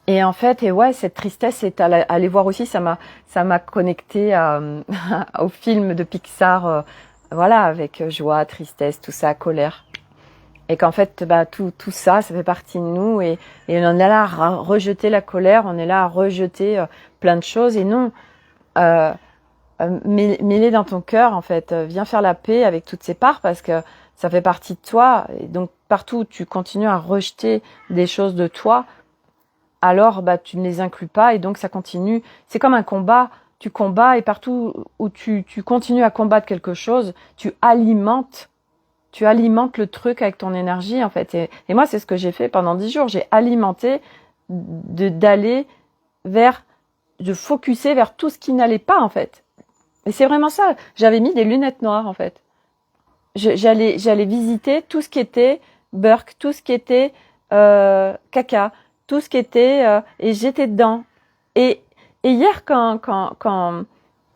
Et en fait, et ouais, cette tristesse, c'est aller voir aussi, ça m'a connecté au film de Pixar, voilà, avec joie, tristesse, tout ça, colère. Et qu'en fait, tout ça, ça fait partie de nous et on est là à rejeter la colère, on est là à rejeter plein de choses et non, mets-les dans ton cœur, en fait, viens faire la paix avec toutes ces parts parce que ça fait partie de toi et donc partout où tu continues à rejeter des choses de toi, alors tu ne les inclus pas et donc ça continue. C'est comme un combat, tu combats et partout où tu continues à combattre quelque chose, tu alimentes le truc avec ton énergie en fait. Et moi c'est ce que j'ai fait pendant 10 jours, j'ai alimenté d'aller de focuser vers tout ce qui n'allait pas en fait. Et c'est vraiment ça, j'avais mis des lunettes noires en fait. J'allais visiter tout ce qui était Burke, tout ce qui était caca, tout ce qui était et j'étais dedans. Et hier quand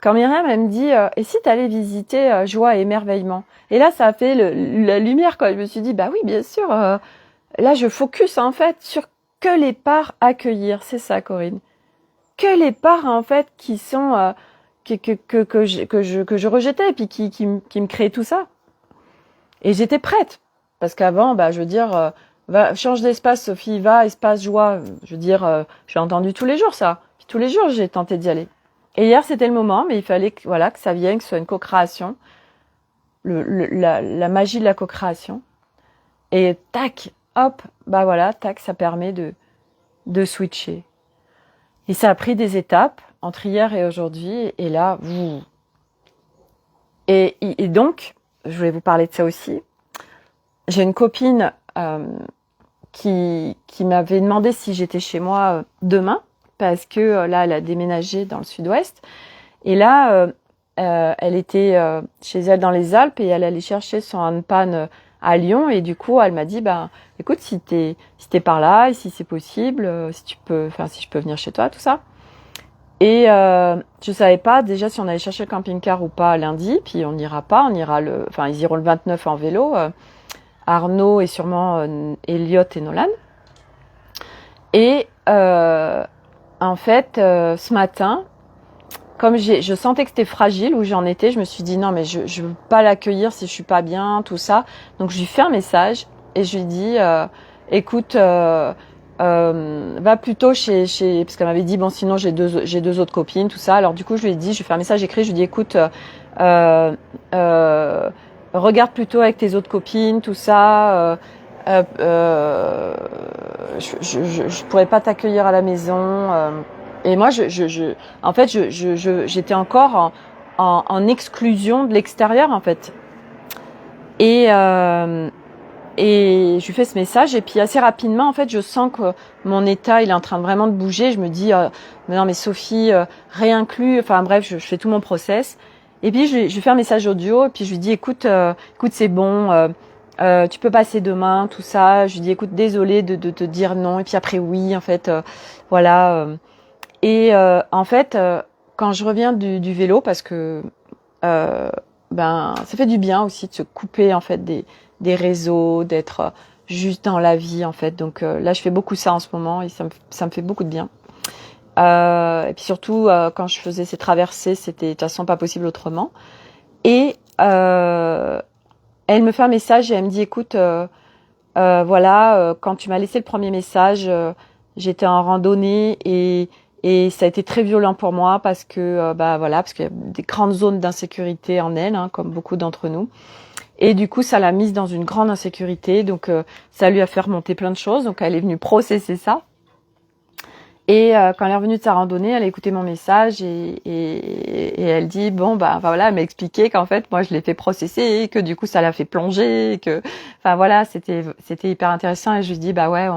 Myriam elle me dit et si t'allais visiter joie et émerveillement. Et là ça a fait la lumière quoi. Je me suis dit bah oui bien sûr. Là je focus en fait sur que les parts accueillir. C'est ça Corinne. Que les parts en fait qui sont que je rejetais et puis qui me créaient tout ça. Et j'étais prête parce qu'avant je veux dire va change d'espace Sophie, va espace joie. Je veux dire j'ai entendu tous les jours ça. Puis tous les jours j'ai tenté d'y aller. Et hier c'était le moment, mais il fallait que ça vienne, que ce soit une co-création, la magie de la co-création. Et tac, hop, tac, ça permet de switcher. Et ça a pris des étapes entre hier et aujourd'hui, et là, et donc, je voulais vous parler de ça aussi. J'ai une copine qui m'avait demandé si j'étais chez moi demain, parce que là, elle a déménagé dans le sud-ouest. Et là, elle était chez elle dans les Alpes et elle allait chercher son handpan à Lyon. Et du coup, elle m'a dit, écoute, si t'es par là, et si c'est possible, si je peux venir chez toi, tout ça. Et je savais pas déjà si on allait chercher le camping-car ou pas lundi. Puis on n'ira pas, ils iront le 29 en vélo. Arnaud et sûrement Elliot et Nolan. Et en fait, ce matin, comme je sentais que c'était fragile où j'en étais, je me suis dit non mais je veux pas l'accueillir si je suis pas bien, tout ça. Donc je lui fais un message et je lui dis écoute, va plutôt chez parce qu'elle m'avait dit bon sinon j'ai deux autres copines, tout ça. Alors du coup je lui ai dit, je lui fais un message écrit, je lui dis écoute, regarde plutôt avec tes autres copines, tout ça. Je pourrais pas t'accueillir à la maison. Et moi, en fait, j'étais encore en exclusion de l'extérieur, en fait. Et je lui fais ce message, et puis assez rapidement, en fait, je sens que mon état, il est en train de vraiment de bouger. Je me dis, mais non, mais Sophie, réinclus. Enfin bref, je fais tout mon process. Et puis je lui fais un message audio, et puis je lui dis, écoute, c'est bon. Tu peux passer demain, tout ça. Je lui dis, écoute, désolée de te dire non. Et puis après, oui, en fait, voilà. Et en fait, quand je reviens du vélo, parce que ça fait du bien aussi de se couper en fait des réseaux, d'être juste dans la vie en fait. Donc là, je fais beaucoup ça en ce moment et ça me fait beaucoup de bien. Et puis surtout, quand je faisais ces traversées, c'était de toute façon pas possible autrement. Et elle me fait un message et elle me dit, écoute, quand tu m'as laissé le premier message, j'étais en randonnée et Et ça a été très violent pour moi parce que voilà, parce qu'il y a des grandes zones d'insécurité en elle, hein, comme beaucoup d'entre nous. Et du coup, ça l'a mise dans une grande insécurité. Donc, ça lui a fait remonter plein de choses. Donc, elle est venue processer ça. Et quand elle est revenue de sa randonnée, elle a écouté mon message et elle dit bon voilà, elle m'a expliqué qu'en fait moi je l'ai fait processer, que du coup ça l'a fait plonger, que enfin voilà, c'était hyper intéressant. Et je lui dis bah ouais,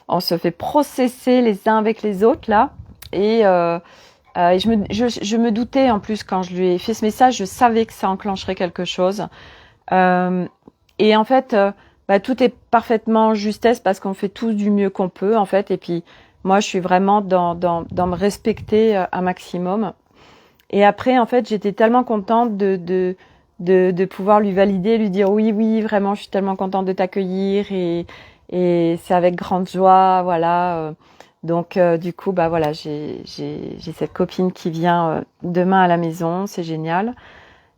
on se fait processer les uns avec les autres là. Et je me doutais en plus quand je lui ai fait ce message, je savais que ça enclencherait quelque chose. Et en fait, tout est parfaitement justesse parce qu'on fait tous du mieux qu'on peut en fait. Et puis moi, je suis vraiment dans me respecter un maximum. Et après, en fait, j'étais tellement contente de pouvoir lui valider, lui dire oui, vraiment, je suis tellement contente de t'accueillir et c'est avec grande joie, voilà. Donc, du coup, voilà, j'ai cette copine qui vient demain à la maison, c'est génial.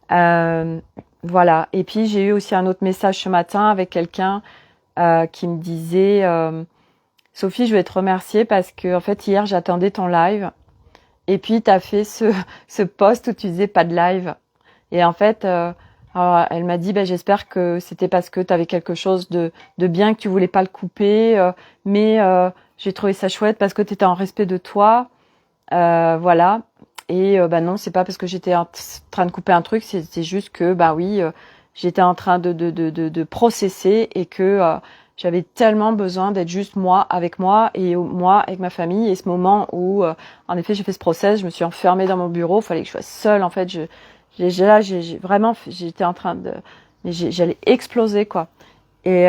Voilà. Et puis, j'ai eu aussi un autre message ce matin avec quelqu'un qui me disait... Sophie, je vais te remercier parce que en fait hier j'attendais ton live et puis tu as fait ce post où tu disais pas de live. Et en fait elle m'a dit j'espère que c'était parce que tu avais quelque chose de bien que tu voulais pas le couper mais j'ai trouvé ça chouette parce que tu étais en respect de toi. Voilà. Et non, c'est pas parce que j'étais en train de couper un truc, c'est juste que oui, j'étais en train de processer et que j'avais tellement besoin d'être juste moi avec moi et moi avec ma famille. Et ce moment où, en effet, j'ai fait ce process, je me suis enfermée dans mon bureau, il fallait que je sois seule. En fait, j'ai vraiment, j'étais en train de, mais j'allais exploser quoi. Et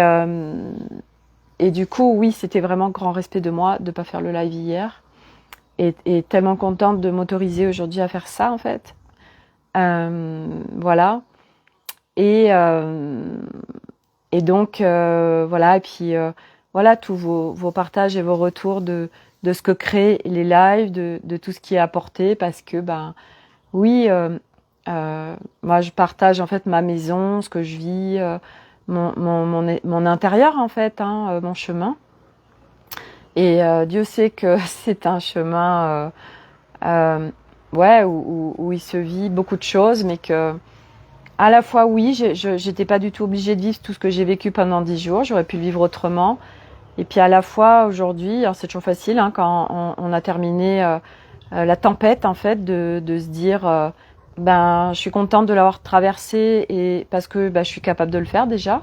du coup, oui, c'était vraiment grand respect de moi de pas faire le live hier. Et tellement contente de m'autoriser aujourd'hui à faire ça en fait. Voilà. Et donc voilà, et puis voilà, tous vos partages et vos retours de ce que créent les lives, de tout ce qui est apporté, parce que oui, moi je partage en fait ma maison, ce que je vis, mon intérieur en fait, hein, mon chemin. Et Dieu sait que c'est un chemin ouais, où il se vit beaucoup de choses, mais que à la fois, oui, j'étais pas du tout obligée de vivre tout ce que j'ai vécu pendant 10 jours. J'aurais pu le vivre autrement. Et puis à la fois, aujourd'hui, alors c'est toujours facile hein, quand on a terminé la tempête, en fait, de se dire, je suis contente de l'avoir traversée et parce que je suis capable de le faire déjà.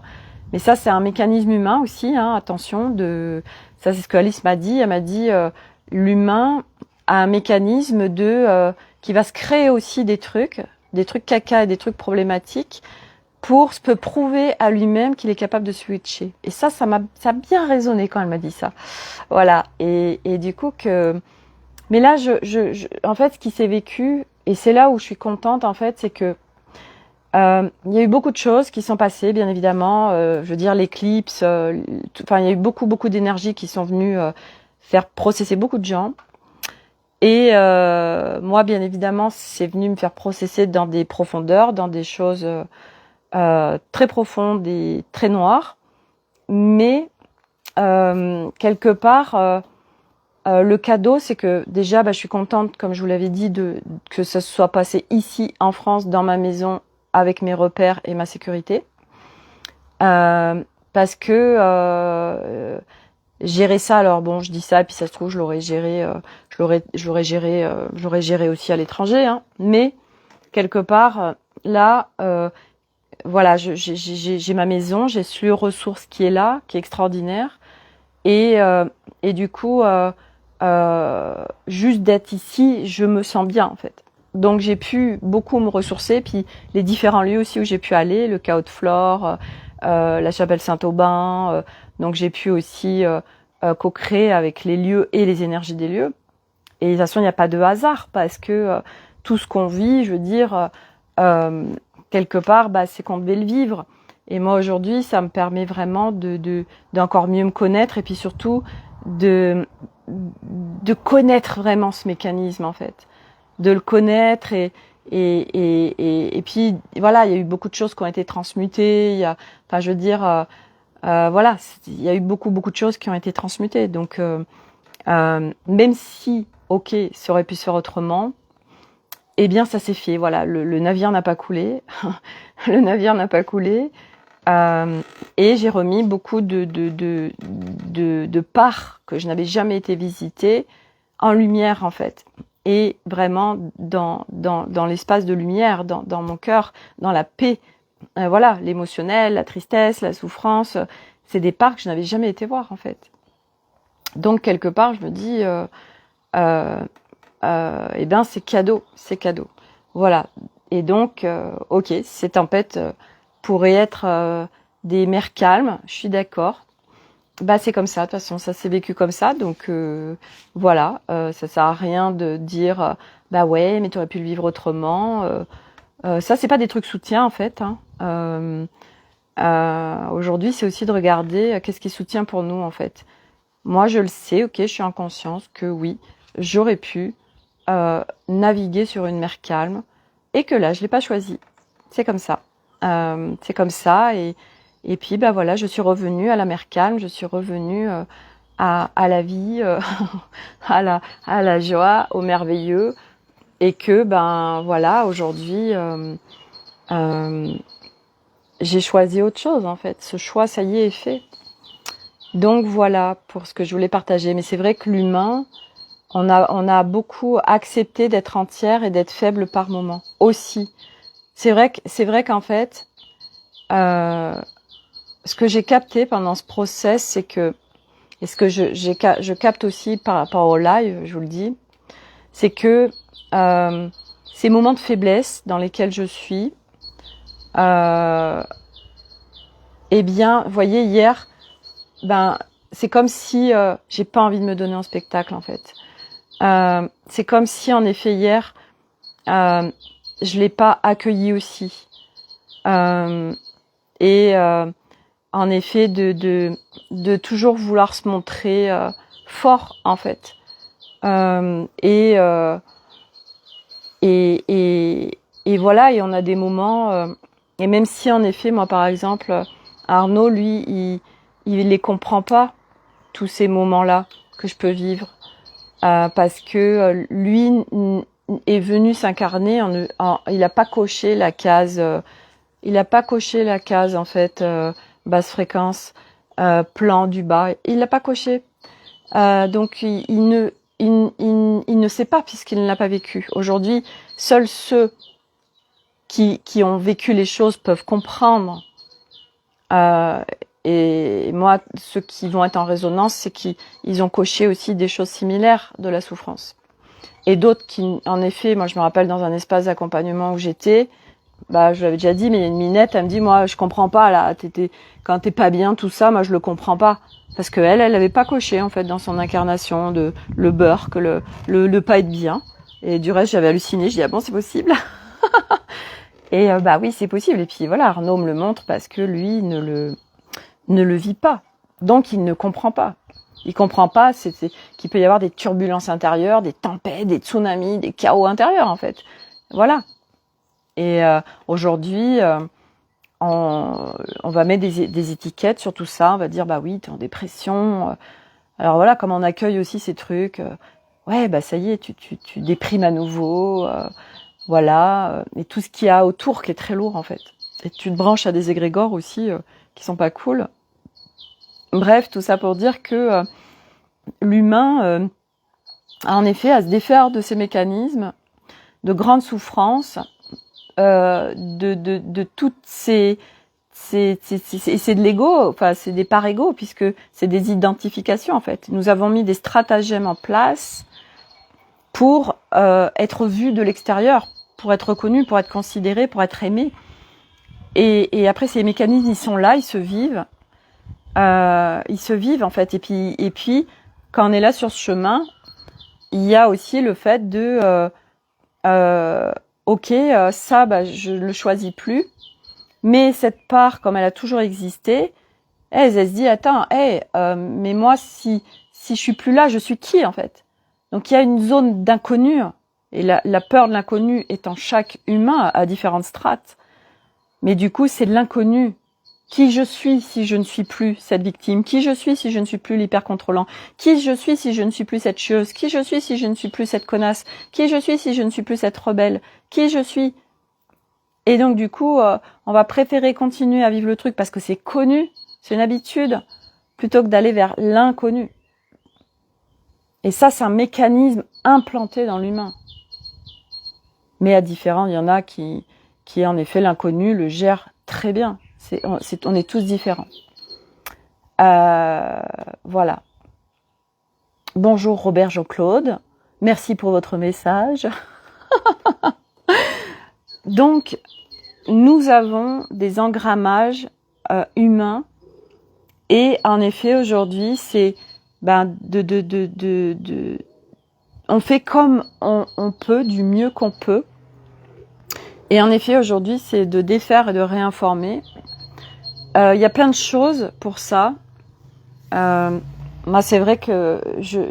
Mais ça, c'est un mécanisme humain aussi. Hein, attention, ça c'est ce que Alice m'a dit. Elle m'a dit, l'humain a un mécanisme qui va se créer aussi des trucs caca et des trucs problématiques pour se prouver à lui-même qu'il est capable de switcher. Et ça a bien résonné quand elle m'a dit ça. Voilà. Et du coup mais là, en fait, ce qui s'est vécu, et c'est là où je suis contente, en fait, c'est que il y a eu beaucoup de choses qui sont passées, bien évidemment. Je veux dire, l'éclipse, il y a eu beaucoup d'énergie qui sont venues faire processer beaucoup de gens. Et moi, bien évidemment, c'est venu me faire processer dans des profondeurs, dans des choses très profondes et très noires. Mais quelque part, le cadeau, c'est que déjà, je suis contente, comme je vous l'avais dit, que ça se soit passé ici, en France, dans ma maison, avec mes repères et ma sécurité. Parce que gérer ça, alors bon, je dis ça, et puis ça se trouve, je l'aurais géré aussi à l'étranger, hein. Mais quelque part, là, voilà, j'ai ma maison, j'ai ce lieu ressource qui est là, qui est extraordinaire, et du coup, juste d'être ici, je me sens bien en fait. Donc j'ai pu beaucoup me ressourcer, puis les différents lieux aussi où j'ai pu aller, le Chaos de Flore, la Chapelle Saint-Aubin, donc j'ai pu aussi co-créer avec les lieux et les énergies des lieux. Et de toute façon, il n'y a pas de hasard parce que tout ce qu'on vit, je veux dire, quelque part, c'est qu'on devait le vivre. Et moi aujourd'hui, ça me permet vraiment d'encore mieux me connaître et puis surtout de connaître vraiment ce mécanisme en fait, de le connaître et puis voilà, il y a eu beaucoup de choses qui ont été transmutées. Je veux dire, voilà, il y a eu beaucoup de choses qui ont été transmutées. Donc même si ok, ça aurait pu se faire autrement. Eh bien, ça s'est fait. Voilà, le navire n'a pas coulé. Le navire n'a pas coulé. Et j'ai remis beaucoup de parts que je n'avais jamais été visiter en lumière, en fait. Et vraiment dans l'espace de lumière, dans mon cœur, dans la paix. Voilà, l'émotionnel, la tristesse, la souffrance, c'est des parts que je n'avais jamais été voir, en fait. Donc, quelque part, je me dis, eh ben, c'est cadeau, c'est cadeau. Voilà. Et donc, ok, ces tempêtes pourraient être des mers calmes, je suis d'accord. Bah, c'est comme ça, de toute façon, ça s'est vécu comme ça, donc voilà, ça sert à rien de dire, bah ouais, mais tu aurais pu le vivre autrement. Ça, c'est pas des trucs soutiens, en fait. Hein. Aujourd'hui, c'est aussi de regarder qu'est-ce qui soutient pour nous, en fait. Moi, je le sais, ok, je suis en conscience que oui, j'aurais pu naviguer sur une mer calme et que là, je l'ai pas choisi. C'est comme ça. C'est comme ça et puis, bah voilà, je suis revenue à la mer calme, je suis revenue à la vie, à la joie, au merveilleux et que, ben voilà, aujourd'hui, j'ai choisi autre chose en fait. Ce choix, ça y est fait. Donc voilà pour ce que je voulais partager. Mais c'est vrai que l'humain, on a beaucoup accepté d'être entière et d'être faible par moment aussi. C'est vrai qu'en fait, ce que j'ai capté pendant ce process, c'est que, et ce que je capte aussi par rapport au live, je vous le dis, c'est que ces moments de faiblesse dans lesquels je suis, eh bien, vous voyez, hier, ben, c'est comme si j'ai pas envie de me donner en spectacle en fait. C'est comme si en effet hier, je l'ai pas accueilli aussi. Et en effet de toujours vouloir se montrer fort en fait. Et voilà, et on a des moments et même si en effet moi par exemple Arnaud lui il les comprend pas tous ces moments-là que je peux vivre parce que lui est venu s'incarner il a pas coché la case en fait basse fréquence plan du bas, il l'a pas coché. Donc il ne sait pas puisqu'il ne l'a pas vécu. Aujourd'hui, seuls ceux qui ont vécu les choses peuvent comprendre. Et moi, ceux qui vont être en résonance, c'est qu'ils ont coché aussi des choses similaires de la souffrance. Et d'autres qui, en effet, moi je me rappelle dans un espace d'accompagnement où j'étais, bah je l'avais déjà dit, mais il y a une minette, elle me dit, moi je comprends pas là, quand t'es pas bien, tout ça, moi je le comprends pas. Parce que elle avait pas coché en fait dans son incarnation de le beurre, que le pas être bien. Et du reste j'avais halluciné, je dis ah bon c'est possible. Et bah oui c'est possible. Et puis voilà, Arnaud me le montre parce que lui ne le vit pas. Donc il ne comprend pas. Il comprend pas c'est qu'il peut y avoir des turbulences intérieures, des tempêtes, des tsunamis, des chaos intérieurs en fait. Voilà. Et aujourd'hui, on va mettre des étiquettes sur tout ça. On va dire bah oui, t'es en dépression. Alors voilà, comme on accueille aussi ces trucs. Ouais, bah ça y est, tu déprimes à nouveau. Voilà, et tout ce qu'il y a autour qui est très lourd en fait. Et tu te branches à des égrégores aussi qui sont pas cool. Bref, tout ça pour dire que l'humain a en effet à se défaire de ces mécanismes de grande souffrance, de toutes ces c'est de l'ego, enfin c'est des parts égaux puisque c'est des identifications en fait. Nous avons mis des stratagèmes en place pour être vus de l'extérieur, pour être reconnus, pour être considérés, pour être aimés. Et après ces mécanismes ils sont là, ils se vivent en fait. Et puis quand on est là sur ce chemin, il y a aussi le fait de ok, ça, bah, je le choisis plus. Mais cette part, comme elle a toujours existé, elle se dit, attends, mais moi, si je suis plus là, je suis qui, en fait? Donc, il y a une zone d'inconnu. Et la peur de l'inconnu est en chaque humain à différentes strates. Mais du coup, c'est de l'inconnu Qui je suis si je ne suis plus cette victime? Qui je suis si je ne suis plus l'hyper-contrôlant? Qui je suis si je ne suis plus cette chieuse? Qui je suis si je ne suis plus cette connasse? Qui je suis si je ne suis plus cette rebelle? Qui je suis? Et donc du coup, on va préférer continuer à vivre le truc parce que c'est connu, c'est une habitude, plutôt que d'aller vers l'inconnu. Et ça, c'est un mécanisme implanté dans l'humain. Mais à différents, il y en a qui en effet, l'inconnu le gère très bien. On est tous différents. Voilà. Bonjour Robert Jean-Claude. Merci pour votre message. Donc, nous avons des engrammages humains et en effet, aujourd'hui, c'est on fait comme on peut, du mieux qu'on peut. Et en effet, aujourd'hui, c'est de défaire et de réinformer. Il y a plein de choses pour ça. Moi, c'est vrai que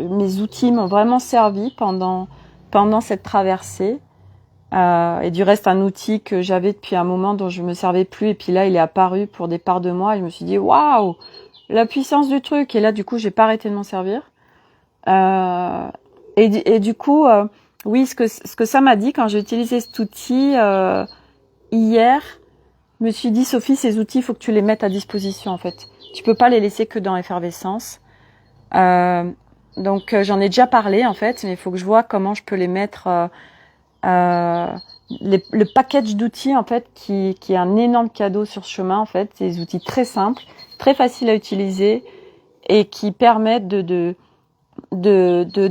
mes outils m'ont vraiment servi pendant cette traversée. Et du reste, un outil que j'avais depuis un moment dont je me servais plus. Et puis là, il est apparu pour des parts de moi. Et je me suis dit, waouh, la puissance du truc. Et là, du coup, j'ai pas arrêté de m'en servir. Et du coup, oui, ce que ça m'a dit quand j'ai utilisé cet outil hier, je me suis dit, Sophie, ces outils, il faut que tu les mettes à disposition, en fait. Tu peux pas les laisser que dans Effervescence. Donc, j'en ai déjà parlé, en fait, mais il faut que je vois comment je peux les mettre... le package d'outils, en fait, qui est un énorme cadeau sur ce chemin, en fait. C'est des outils très simples, très faciles à utiliser et qui permettent de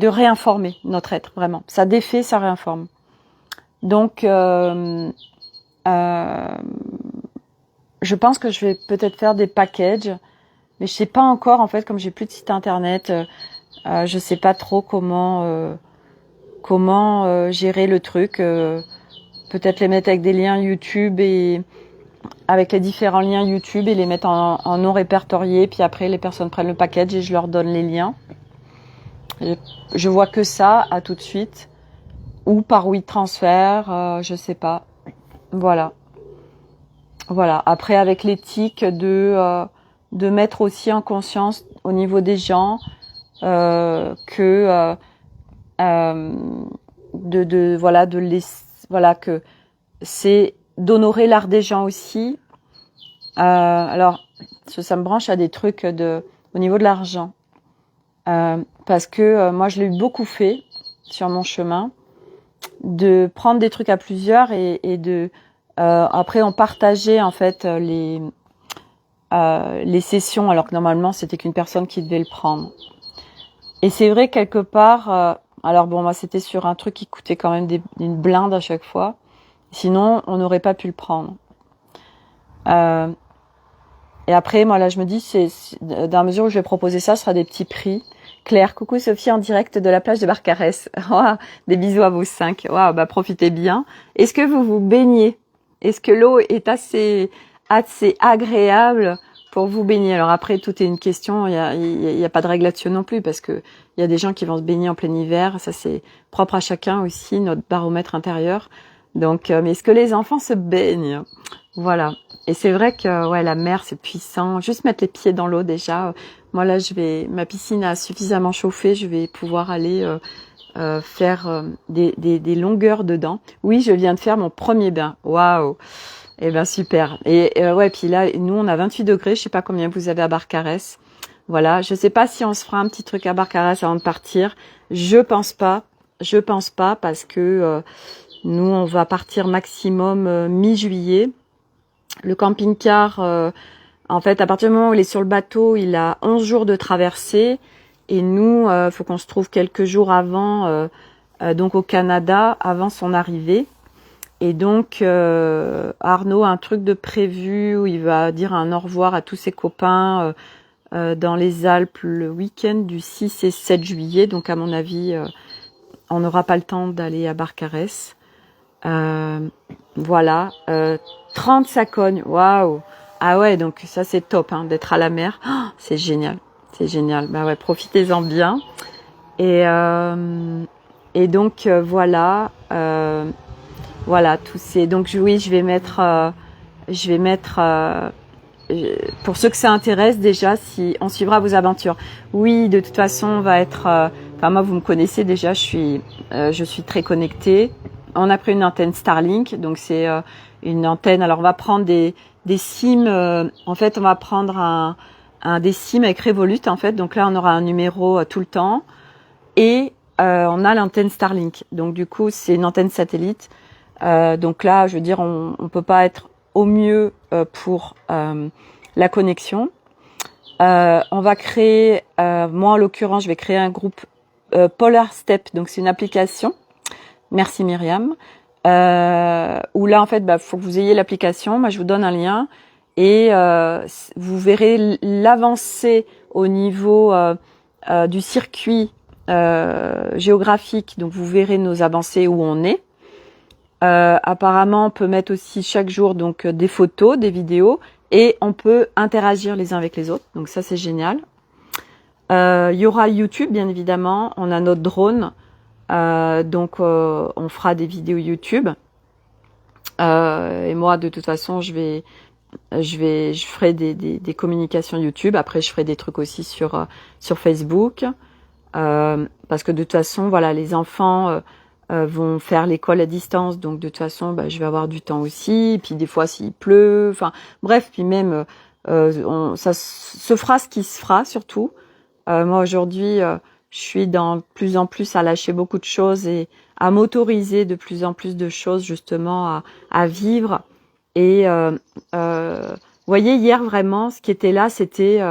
réinformer notre être, vraiment. Ça défait, ça réinforme. Donc, je pense que je vais peut-être faire des packages, mais je sais pas encore, en fait, comme j'ai plus de site internet, je sais pas trop comment gérer le truc. Peut-être les mettre avec des liens YouTube et avec les différents liens YouTube et les mettre en non répertorié, puis après les personnes prennent le package et je leur donne les liens. Je vois que ça à tout de suite, ou par WeTransfer, je sais pas. Voilà. Après, avec l'éthique de mettre aussi en conscience au niveau des gens que que c'est d'honorer l'art des gens aussi. Alors, ça me branche à des trucs au niveau de l'argent. Parce que moi, je l'ai eu beaucoup fait sur mon chemin, de prendre des trucs à plusieurs et de après on partageait en fait les sessions, alors que normalement c'était qu'une personne qui devait le prendre. Et c'est vrai quelque part, alors bon, moi c'était sur un truc qui coûtait quand même une blinde à chaque fois, sinon on n'aurait pas pu le prendre. Et après, moi là je me dis, dans la mesure où je vais proposer ça, ce sera des petits prix. Claire, coucou Sophie en direct de la plage de Barcarès. Des bisous à vous 5. Wow, profitez bien. Est-ce que vous vous baignez? Est-ce que l'eau est assez agréable pour vous baigner? Alors après, tout est une question. Il y a pas de règle là-dessus non plus, parce que il y a des gens qui vont se baigner en plein hiver. Ça, c'est propre à chacun aussi, notre baromètre intérieur. Donc, mais est-ce que les enfants se baignent? Voilà. Et c'est vrai que la mer, c'est puissant. Juste mettre les pieds dans l'eau déjà. Moi là, ma piscine a suffisamment chauffé. Je vais pouvoir aller faire des longueurs dedans. Oui, je viens de faire mon premier bain. Waouh. Eh ben super. Et puis là, nous on a 28 degrés. Je sais pas combien vous avez à Barcarès. Voilà. Je sais pas si on se fera un petit truc à Barcarès avant de partir. Je pense pas parce que nous on va partir maximum mi-juillet. Le camping-car, en fait, à partir du moment où il est sur le bateau, il a 11 jours de traversée. Et nous, faut qu'on se trouve quelques jours avant, donc au Canada, avant son arrivée. Et donc, Arnaud a un truc de prévu où il va dire un au revoir à tous ses copains dans les Alpes le week-end du 6 et 7 juillet. Donc, à mon avis, on n'aura pas le temps d'aller à Barcarès. Voilà, 30 sacogne, waouh. Ah ouais, donc ça c'est top d'être à la mer. Oh, c'est génial. Bah ouais, profitez-en bien. Et donc voilà tous ces. Donc oui, je vais mettre pour ceux que ça intéresse déjà, si on suivra vos aventures. Oui, de toute façon, on va être... Enfin, moi, vous me connaissez déjà, je suis très connectée. On a pris une antenne Starlink, donc c'est une antenne... Alors, on va prendre des SIM. En fait, on va prendre des SIM avec Revolut, en fait. Donc là, on aura un numéro tout le temps. Et on a l'antenne Starlink. Donc, du coup, c'est une antenne satellite. Donc là, je veux dire, on peut pas être au mieux pour la connexion. On va créer, moi en l'occurrence, je vais créer un groupe Polar Step. Donc c'est une application. Merci Myriam. Où là en fait, faut que vous ayez l'application. Moi, je vous donne un lien et vous verrez l'avancée au niveau du circuit géographique. Donc vous verrez nos avancées où on est. Apparemment, on peut mettre aussi chaque jour donc des photos, des vidéos, et on peut interagir les uns avec les autres. Donc ça, c'est génial. Il y aura YouTube, bien évidemment. On a notre drone, donc on fera des vidéos YouTube. Et moi, de toute façon, je ferai des communications YouTube. Après, je ferai des trucs aussi sur Facebook, parce que de toute façon, voilà, les enfants vont faire l'école à distance, donc de toute façon, je vais avoir du temps aussi. Et puis des fois, s'il pleut, enfin bref, puis même ça se fera ce qui se fera surtout. Moi aujourd'hui, je suis de plus en plus à lâcher beaucoup de choses et à m'autoriser de plus en plus de choses justement à vivre. Et voyez, hier vraiment, ce qui était là, c'était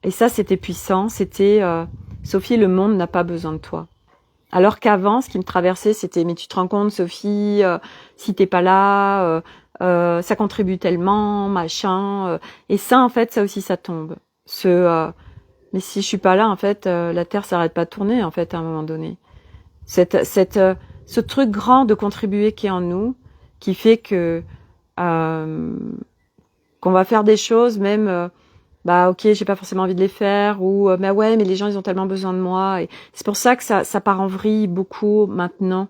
et ça c'était puissant, c'était Sophie, le monde n'a pas besoin de toi. Alors qu'avant, ce qui me traversait, c'était mais tu te rends compte, Sophie, si t'es pas là, ça contribue tellement, machin. Et ça, en fait, ça aussi, ça tombe. Mais si je suis pas là, en fait, la Terre s'arrête pas de tourner, en fait, à un moment donné. Ce truc grand de contribuer qui est en nous, qui fait que qu'on va faire des choses, même. Ok, j'ai pas forcément envie de les faire, ou mais ouais, mais les gens ils ont tellement besoin de moi, et c'est pour ça que ça part en vrille beaucoup maintenant.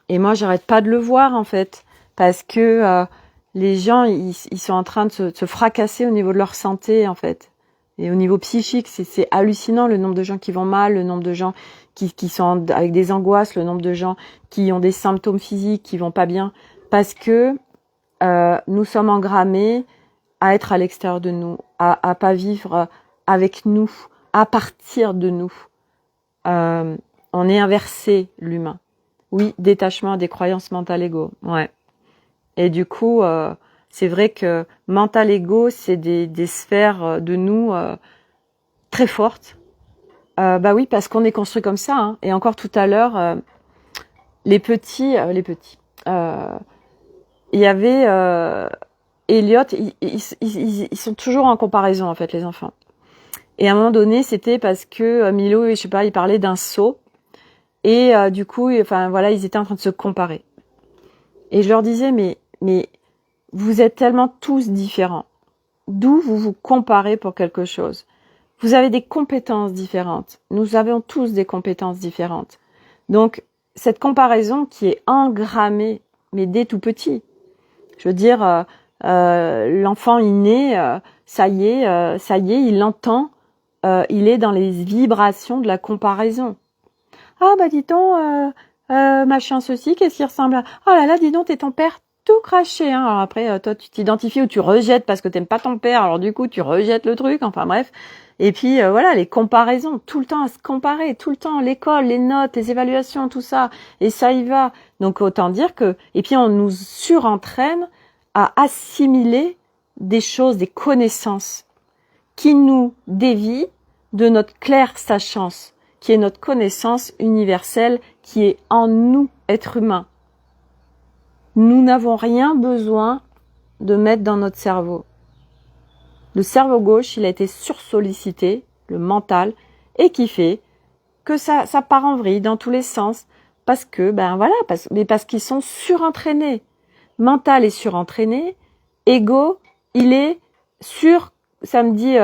Et moi j'arrête pas de le voir en fait, parce que les gens ils sont en train de se fracasser au niveau de leur santé en fait, et au niveau psychique c'est hallucinant le nombre de gens qui vont mal, le nombre de gens qui sont avec des angoisses, le nombre de gens qui ont des symptômes physiques qui vont pas bien, parce que nous sommes engrammés à être à l'extérieur de nous, à pas vivre avec nous, à partir de nous. On est inversé, l'humain. Oui, détachement des croyances mental ego. Ouais. Et du coup, c'est vrai que mental ego, c'est des sphères de nous très fortes. Oui, parce qu'on est construit comme ça. Hein. Et encore tout à l'heure, les petits, il y avait Elliot, ils sont toujours en comparaison en fait les enfants. Et à un moment donné, c'était parce que Milo, je sais pas, il parlait d'un seau et du coup, enfin voilà, ils étaient en train de se comparer. Et je leur disais mais vous êtes tellement tous différents. D'où vous vous comparez pour quelque chose? Vous avez des compétences différentes. Nous avons tous des compétences différentes. Donc cette comparaison qui est engrammée, mais dès tout petit. Je veux dire. L'enfant il naît, ça y est, il entend, il est dans les vibrations de la comparaison. Ah dis donc, machin ceci, qu'est-ce qui ressemble à... Oh là là, dis donc, t'es ton père tout craché. Hein. Alors après, toi tu t'identifies ou tu rejettes parce que t'aimes pas ton père, alors du coup tu rejettes le truc, enfin bref. Et puis voilà, les comparaisons, tout le temps à se comparer, tout le temps, l'école, les notes, les évaluations, tout ça, et ça y va. Donc autant dire que... Et puis on nous surentraîne à assimiler des choses, des connaissances qui nous dévient de notre claire sachance, qui est notre connaissance universelle, qui est en nous, être humain. Nous n'avons rien besoin de mettre dans notre cerveau. Le cerveau gauche, il a été sursollicité, le mental, et qui fait que ça part en vrille dans tous les sens, parce que, parce qu'ils sont surentraînés. Mental est surentraîné, ego, il est ça me dit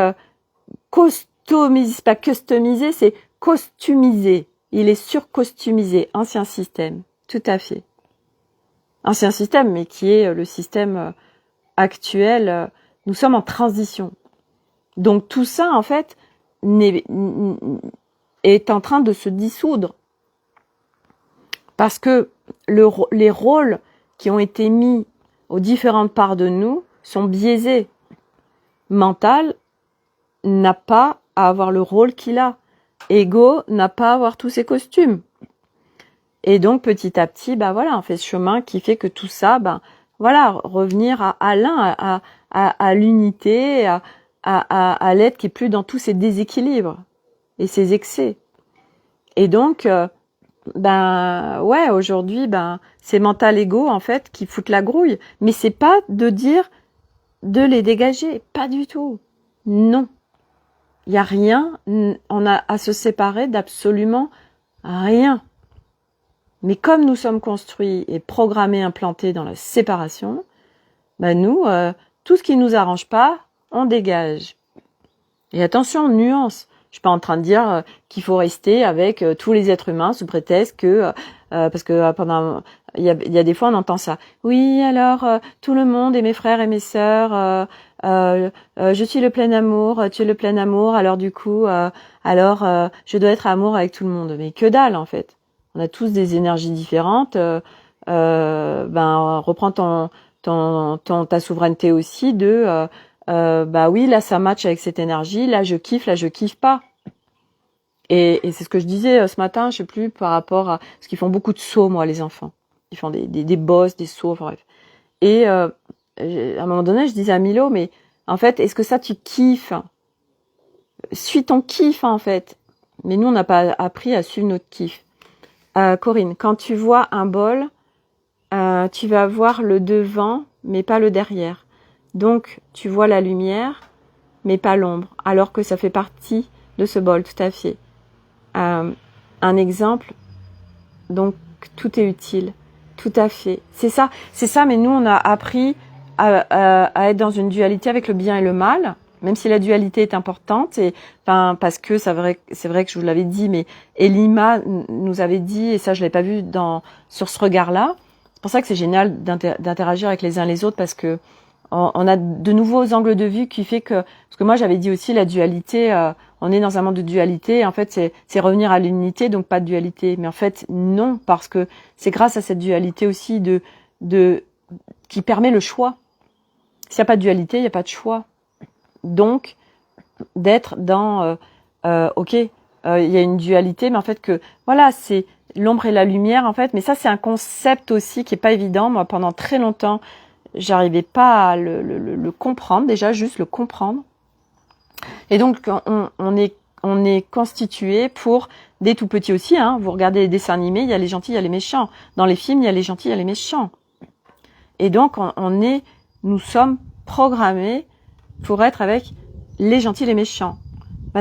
customisé, c'est pas customisé, c'est costumisé. Il est surcostumisé, ancien système, tout à fait. Ancien système, mais qui est le système actuel Nous sommes en transition. Donc tout ça, en fait, est en train de se dissoudre. Parce que les rôles qui ont été mis aux différentes parts de nous sont biaisés. Mental n'a pas à avoir le rôle qu'il a. Ego n'a pas à avoir tous ses costumes. Et donc petit à petit, voilà, on fait ce chemin qui fait que tout ça, voilà, revenir à l'un, à l'unité, à l'être qui est plus dans tous ces déséquilibres et ces excès. Et donc, ouais, aujourd'hui, c'est mental ego en fait qui foutent la grouille. Mais c'est pas de dire de les dégager, pas du tout. Non, il y a rien. On a à se séparer d'absolument rien. Mais comme nous sommes construits et programmés, implantés dans la séparation, nous, tout ce qui nous arrange pas, on dégage. Et attention, nuance. Je suis pas en train de dire qu'il faut rester avec tous les êtres humains sous prétexte que parce que pendant il y a des fois on entend ça. Oui, alors tout le monde et mes frères et mes sœurs, je suis le plein amour, tu es le plein amour, alors du coup je dois être amour avec tout le monde. Mais que dalle en fait. On a tous des énergies différentes. Reprends ta souveraineté aussi de oui, là ça match avec cette énergie, là je kiffe pas. Et c'est ce que je disais ce matin, je sais plus, par rapport à parce qu'ils font beaucoup de sauts, moi, les enfants. Ils font des bosses, des sauts, enfin bref. Et à un moment donné, je disais à Milo, mais en fait, est-ce que ça tu kiffes? Suis ton kiff en fait. Mais nous, on n'a pas appris à suivre notre kiff. Corinne, quand tu vois un bol, tu vas voir le devant, mais pas le derrière. Donc, tu vois la lumière, mais pas l'ombre, alors que ça fait partie de ce bol, tout à fait. Un exemple, donc tout est utile, tout à fait. C'est ça, mais nous, on a appris à être dans une dualité avec le bien et le mal, même si la dualité est importante, et parce que c'est vrai que je vous l'avais dit, mais Elima nous avait dit, et ça je l'ai pas vu sur ce regard-là. C'est pour ça que c'est génial d'interagir avec les uns les autres, parce que on a de nouveaux angles de vue qui fait que, parce que moi j'avais dit aussi la dualité, on est dans un monde de dualité, et en fait c'est revenir à l'unité, donc pas de dualité. Mais en fait non, parce que c'est grâce à cette dualité aussi qui permet le choix. S'il n'y a pas de dualité, il n'y a pas de choix. Donc d'être dans il y a une dualité, mais en fait que voilà, c'est l'ombre et la lumière en fait. Mais ça c'est un concept aussi qui est pas évident. Moi pendant très longtemps j'arrivais pas à le comprendre, déjà juste le comprendre. Et donc on est constitué pour des tout petits aussi. Vous regardez les dessins animés, il y a les gentils, il y a les méchants. Dans les films, il y a les gentils, il y a les méchants. Et donc nous sommes programmés pour être avec les gentils, les méchants.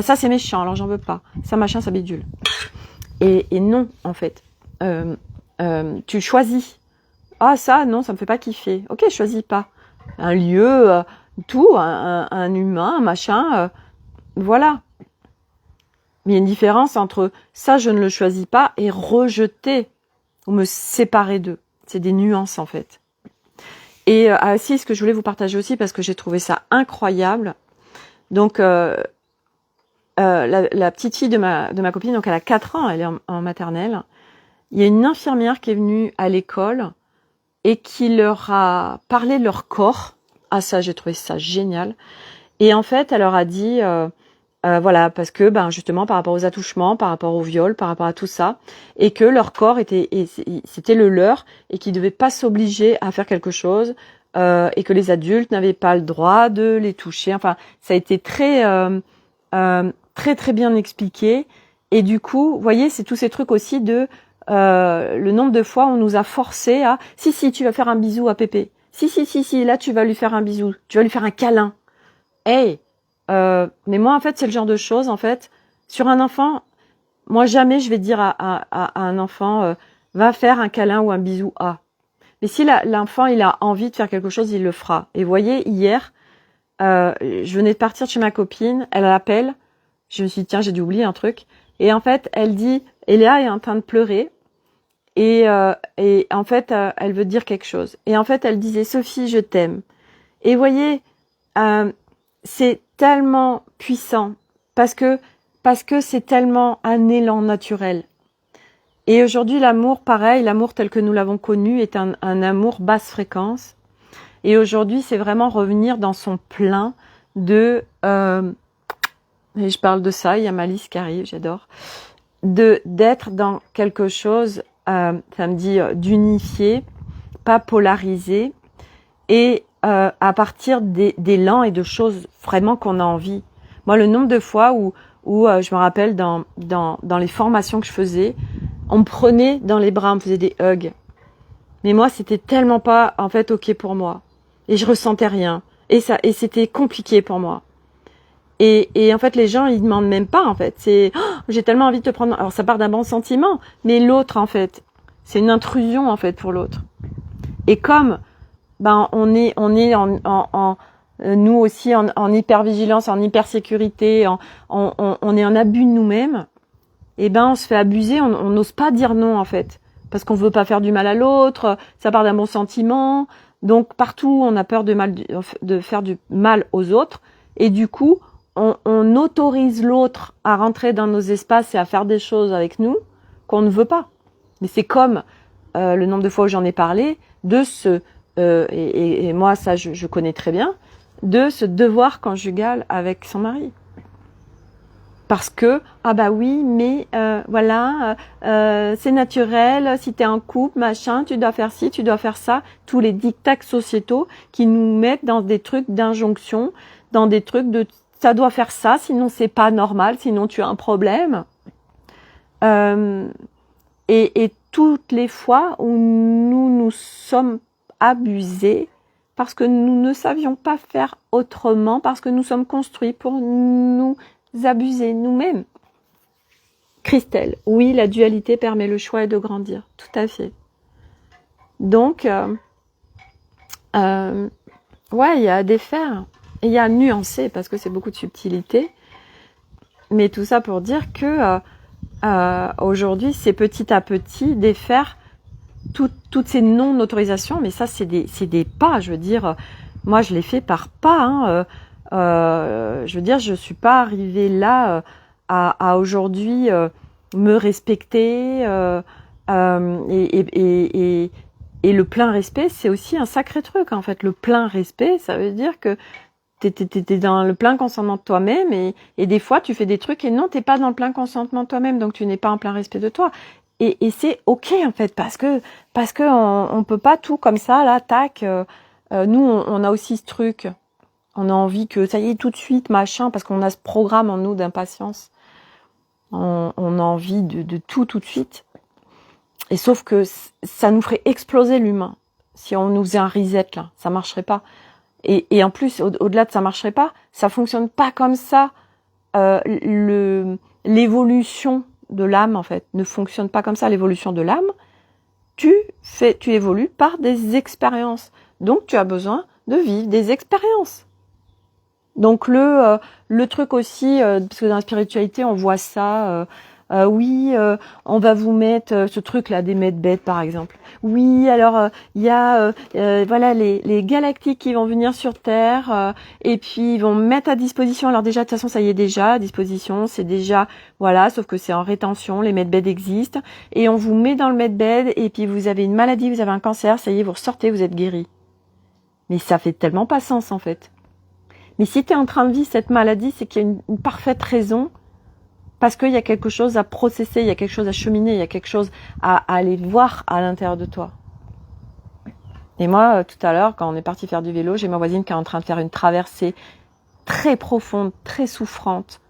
Ça c'est méchant, alors j'en veux pas. Ça machin, ça bidule. Et non en fait. Tu choisis. Ah ça non, ça me fait pas kiffer. Ok, je choisis pas. Un lieu, tout, un humain, un machin, voilà. Mais il y a une différence entre ça je ne le choisis pas et rejeter ou me séparer d'eux. C'est des nuances en fait. Et si ce que je voulais vous partager aussi parce que j'ai trouvé ça incroyable. Donc la petite fille de ma copine, donc elle a 4 ans, elle est en maternelle. Il y a une infirmière qui est venue à l'école et qui leur a parlé de leur corps. Ah ça, j'ai trouvé ça génial. Et en fait, elle leur a dit, voilà, parce que justement par rapport aux attouchements, par rapport au viol, par rapport à tout ça, et que leur corps c'était le leur, et qu'ils ne devaient pas s'obliger à faire quelque chose, et que les adultes n'avaient pas le droit de les toucher. Enfin, ça a été très très bien expliqué. Et du coup, vous voyez, c'est tous ces trucs aussi de le nombre de fois on nous a forcé à si tu vas faire un bisou à Pépé, si là tu vas lui faire un bisou, tu vas lui faire un câlin. Hey, mais moi en fait c'est le genre de choses en fait sur un enfant, moi jamais je vais dire à un enfant va faire un câlin ou un bisou à. Mais si l'enfant il a envie de faire quelque chose, il le fera. Et vous voyez, hier je venais de partir de chez ma copine, elle appelle, je me suis dit tiens j'ai dû oublier un truc, et en fait elle dit Eléa est en train de pleurer. Et en fait, elle veut dire quelque chose. Et en fait, elle disait « Sophie, je t'aime ». Et vous voyez, c'est tellement puissant parce que c'est tellement un élan naturel. Et aujourd'hui, l'amour, pareil, l'amour tel que nous l'avons connu est un amour basse fréquence. Et aujourd'hui, c'est vraiment revenir dans son plein de... et je parle de ça, il y a Malice qui arrive, j'adore. D'être dans quelque chose, ça me dit, d'unifié, pas polarisé, et à partir d'élan et de choses vraiment qu'on a envie. Moi, le nombre de fois où je me rappelle dans les formations que je faisais, on me prenait dans les bras, on me faisait des hugs. Mais moi, c'était tellement pas, en fait, ok pour moi. Et je ressentais rien. Et c'était compliqué pour moi. Et en fait, les gens, ils demandent même pas, en fait. C'est, oh, j'ai tellement envie de te prendre. Alors, ça part d'un bon sentiment. Mais l'autre, en fait, c'est une intrusion, en fait, pour l'autre. Et comme, on est nous aussi en hypervigilance, en hypersécurité, on est en abus de nous-mêmes, et on se fait abuser, on n'ose pas dire non en fait, parce qu'on veut pas faire du mal à l'autre, ça part d'un bon sentiment, donc partout on a peur de faire du mal aux autres, et du coup on autorise l'autre à rentrer dans nos espaces et à faire des choses avec nous qu'on ne veut pas. Mais c'est comme le nombre de fois où j'en ai parlé, de ce, et moi ça je connais très bien, de ce devoir conjugal avec son mari. Parce que, oui, mais voilà, c'est naturel, si t'es en couple, machin, tu dois faire ci, tu dois faire ça. Tous les dictats sociétaux qui nous mettent dans des trucs d'injonction, dans des trucs de ça doit faire ça, sinon c'est pas normal, sinon tu as un problème. Et toutes les fois où nous sommes abusés, parce que nous ne savions pas faire autrement, parce que nous sommes construits pour nous abuser nous-mêmes. Christelle, oui, la dualité permet le choix et de grandir, tout à fait. Donc, ouais, il y a à défaire, et il y a à nuancer, parce que c'est beaucoup de subtilité, mais tout ça pour dire que aujourd'hui, c'est petit à petit défaire toutes ces non-autorisations, mais ça, c'est des pas, je veux dire, moi, je l'ai fait par pas, je veux dire, je suis pas arrivée là à aujourd'hui me respecter et le plein respect, c'est aussi un sacré truc en fait. Le plein respect, ça veut dire que t'es dans le plein consentement de toi-même et des fois tu fais des trucs et non, t'es pas dans le plein consentement de toi-même, donc tu n'es pas en plein respect de toi. Et c'est ok en fait parce que on peut pas tout comme ça là, tac. Nous on a aussi ce truc. On a envie que ça y est tout de suite, machin, parce qu'on a ce programme en nous d'impatience. On a envie de tout de suite. Et sauf que ça nous ferait exploser l'humain. Si on nous faisait un reset là, ça marcherait pas. Et en plus, au-delà de ça marcherait pas, ça fonctionne pas comme ça. L'évolution de l'âme, en fait, ne fonctionne pas comme ça. L'évolution de l'âme, tu évolues par des expériences. Donc tu as besoin de vivre des expériences. Donc le truc aussi, parce que dans la spiritualité on voit ça, oui, on va vous mettre ce truc là des medbeds par exemple. Oui, alors il y a voilà les galactiques qui vont venir sur Terre et puis ils vont mettre à disposition. Alors déjà de toute façon ça y est déjà à disposition, c'est déjà voilà, sauf que c'est en rétention, les medbeds existent et on vous met dans le medbed et puis vous avez une maladie, vous avez un cancer, ça y est vous ressortez, vous êtes guéri. Mais ça fait tellement pas sens en fait. Mais si tu es en train de vivre cette maladie, c'est qu'il y a une parfaite raison, parce qu'il y a quelque chose à processer, il y a quelque chose à cheminer, il y a quelque chose à aller voir à l'intérieur de toi. Et moi, tout à l'heure, quand on est parti faire du vélo, j'ai ma voisine qui est en train de faire une traversée très profonde, très souffrante.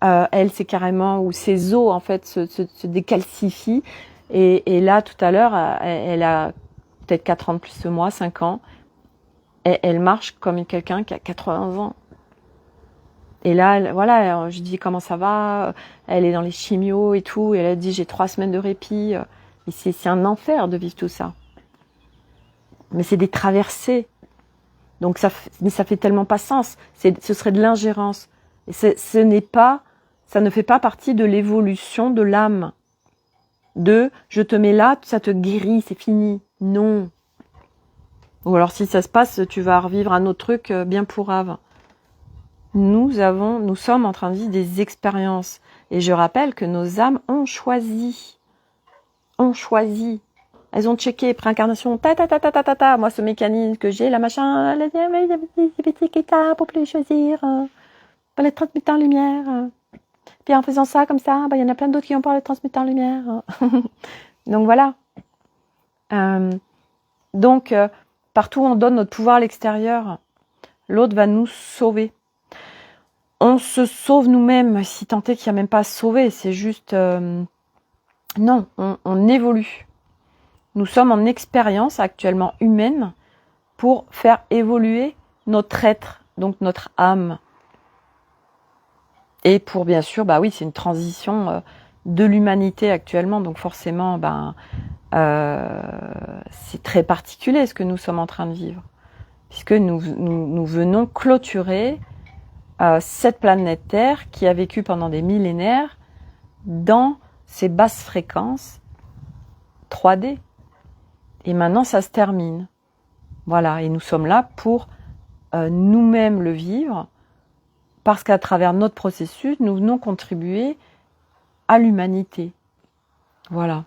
Elle, c'est carrément où ses os, en fait, se décalcifient. Et là, tout à l'heure, elle a peut-être 4 ans de plus que moi, 5 ans. Elle marche comme quelqu'un qui a 80 ans. Et là, voilà, je dis comment ça va. Elle est dans les chimios et tout. Et elle a dit j'ai 3 semaines de répit. Et c'est un enfer de vivre tout ça. Mais c'est des traversées. Donc ça fait tellement pas sens. Ce serait de l'ingérence. Et ça ne fait pas partie de l'évolution de l'âme. Je te mets là, ça te guérit, c'est fini. Non. Ou alors si ça se passe, tu vas revivre un autre truc bien pourrave. Nous sommes en train de vivre des expériences. Et je rappelle que nos âmes ont choisi. Ont choisi. Elles ont checké préincarnation, ta. Moi, ce mécanisme que j'ai, la machin, pour plus choisir, pour les transmuter en lumière. Puis en faisant ça, comme ça, il y en a plein d'autres qui ont pas les transmuter en lumière. Donc voilà. Donc, partout où on donne notre pouvoir à l'extérieur, l'autre va nous sauver. On se sauve nous-mêmes, si tant est qu'il n'y a même pas à se sauver. C'est juste... non, on évolue. Nous sommes en expérience actuellement humaine pour faire évoluer notre être, donc notre âme. Et pour bien sûr, bah oui, c'est une transition de l'humanité actuellement, donc forcément, c'est très particulier ce que nous sommes en train de vivre, puisque nous venons clôturer cette planète Terre qui a vécu pendant des millénaires dans ces basses fréquences 3D. Et maintenant, ça se termine. Voilà, et nous sommes là pour nous-mêmes le vivre, parce qu'à travers notre processus, nous venons contribuer à l'humanité. Voilà.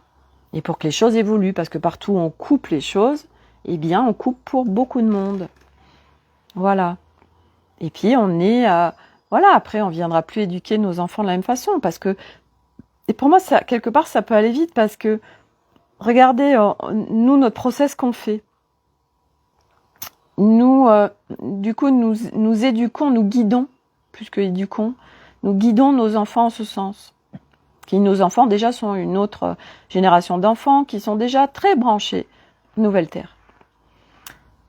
Et pour que les choses évoluent, parce que partout où on coupe les choses, eh bien, on coupe pour beaucoup de monde. Voilà. Et puis, on est... voilà, après, on ne viendra plus éduquer nos enfants de la même façon, parce que... Et pour moi, ça, quelque part, ça peut aller vite, parce que, regardez, nous, notre process qu'on fait, nous, du coup, nous éduquons, nous guidons, plus que éduquons, nous guidons nos enfants en ce sens. Nos enfants, déjà, sont une autre génération d'enfants qui sont déjà très branchés Nouvelle Terre.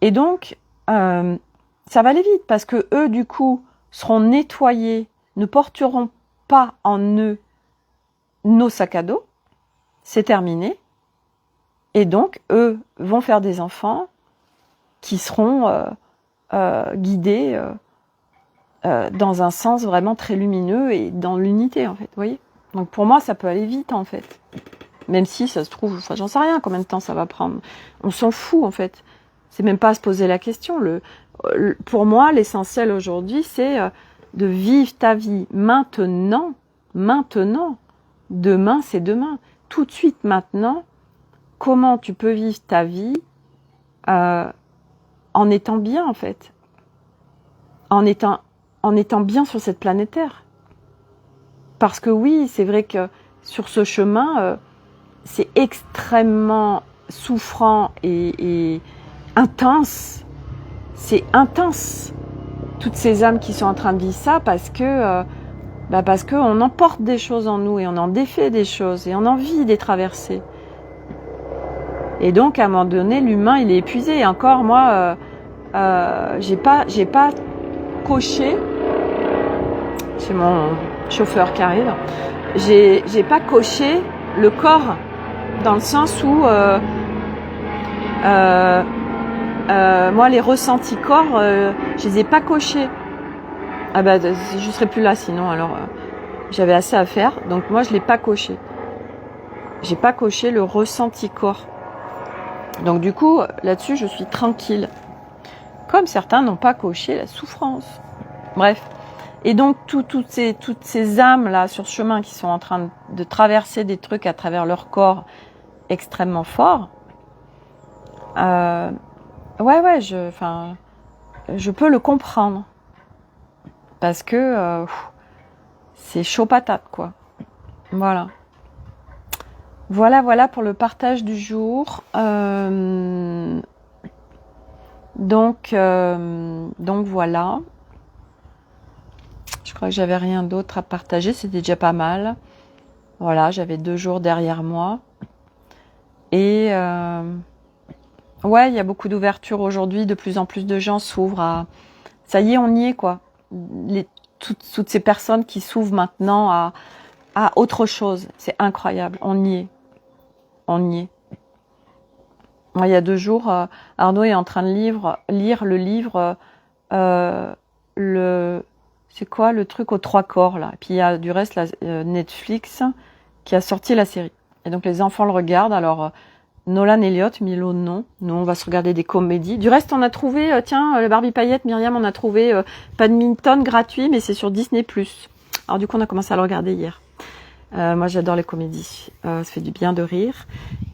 Et donc, ça va aller vite, parce que eux, du coup, seront nettoyés, ne porteront pas en eux nos sacs à dos, c'est terminé. Et donc, eux vont faire des enfants qui seront guidés dans un sens vraiment très lumineux et dans l'unité, en fait, vous voyez. Donc pour moi, ça peut aller vite, en fait. Même si ça se trouve, enfin, j'en sais rien combien de temps ça va prendre. On s'en fout, en fait. C'est même pas à se poser la question. Pour moi, l'essentiel aujourd'hui, c'est de vivre ta vie maintenant. Maintenant. Demain, c'est demain. Tout de suite, maintenant. Comment tu peux vivre ta vie en étant bien, en fait. En étant bien sur cette planète Terre. Parce que oui, c'est vrai que sur ce chemin, c'est extrêmement souffrant et intense. C'est intense. Toutes ces âmes qui sont en train de vivre ça parce que on emporte des choses en nous et on en défait des choses et on a envie de les traverser. Et donc à un moment donné, l'humain il est épuisé. Et encore moi, j'ai pas coché. C'est mon chauffeur qui arrive. J'ai pas coché le corps dans le sens où moi les ressentis corps, je les ai pas cochés. Ah bah je serais plus là sinon, alors j'avais assez à faire. Donc moi je l'ai pas coché. J'ai pas coché le ressenti corps. Donc du coup là-dessus je suis tranquille. Comme certains n'ont pas coché la souffrance. Bref. Et donc toutes ces âmes là sur ce chemin qui sont en train de traverser des trucs à travers leur corps extrêmement fort, je peux le comprendre parce que c'est chaud patate quoi. Voilà pour le partage du jour. Donc voilà. Je crois que j'avais rien d'autre à partager, c'était déjà pas mal. Voilà, j'avais 2 jours derrière moi. Et il y a beaucoup d'ouverture aujourd'hui, de plus en plus de gens s'ouvrent à... Ça y est, on y est quoi. Toutes ces personnes qui s'ouvrent maintenant à autre chose, c'est incroyable, on y est. On y est. Moi, il y a 2 jours, Arnaud est en train de lire le livre c'est quoi le truc aux 3 corps là. Et puis il y a du reste Netflix qui a sorti la série. Et donc les enfants le regardent. Alors Nolan Elliott, Milo non. Nous, on va se regarder des comédies. Du reste, on a trouvé, la Barbie Paillette, Myriam, on a trouvé Badminton gratuit, mais c'est sur Disney+. Alors du coup, on a commencé à le regarder hier. Moi, j'adore les comédies. Ça fait du bien de rire.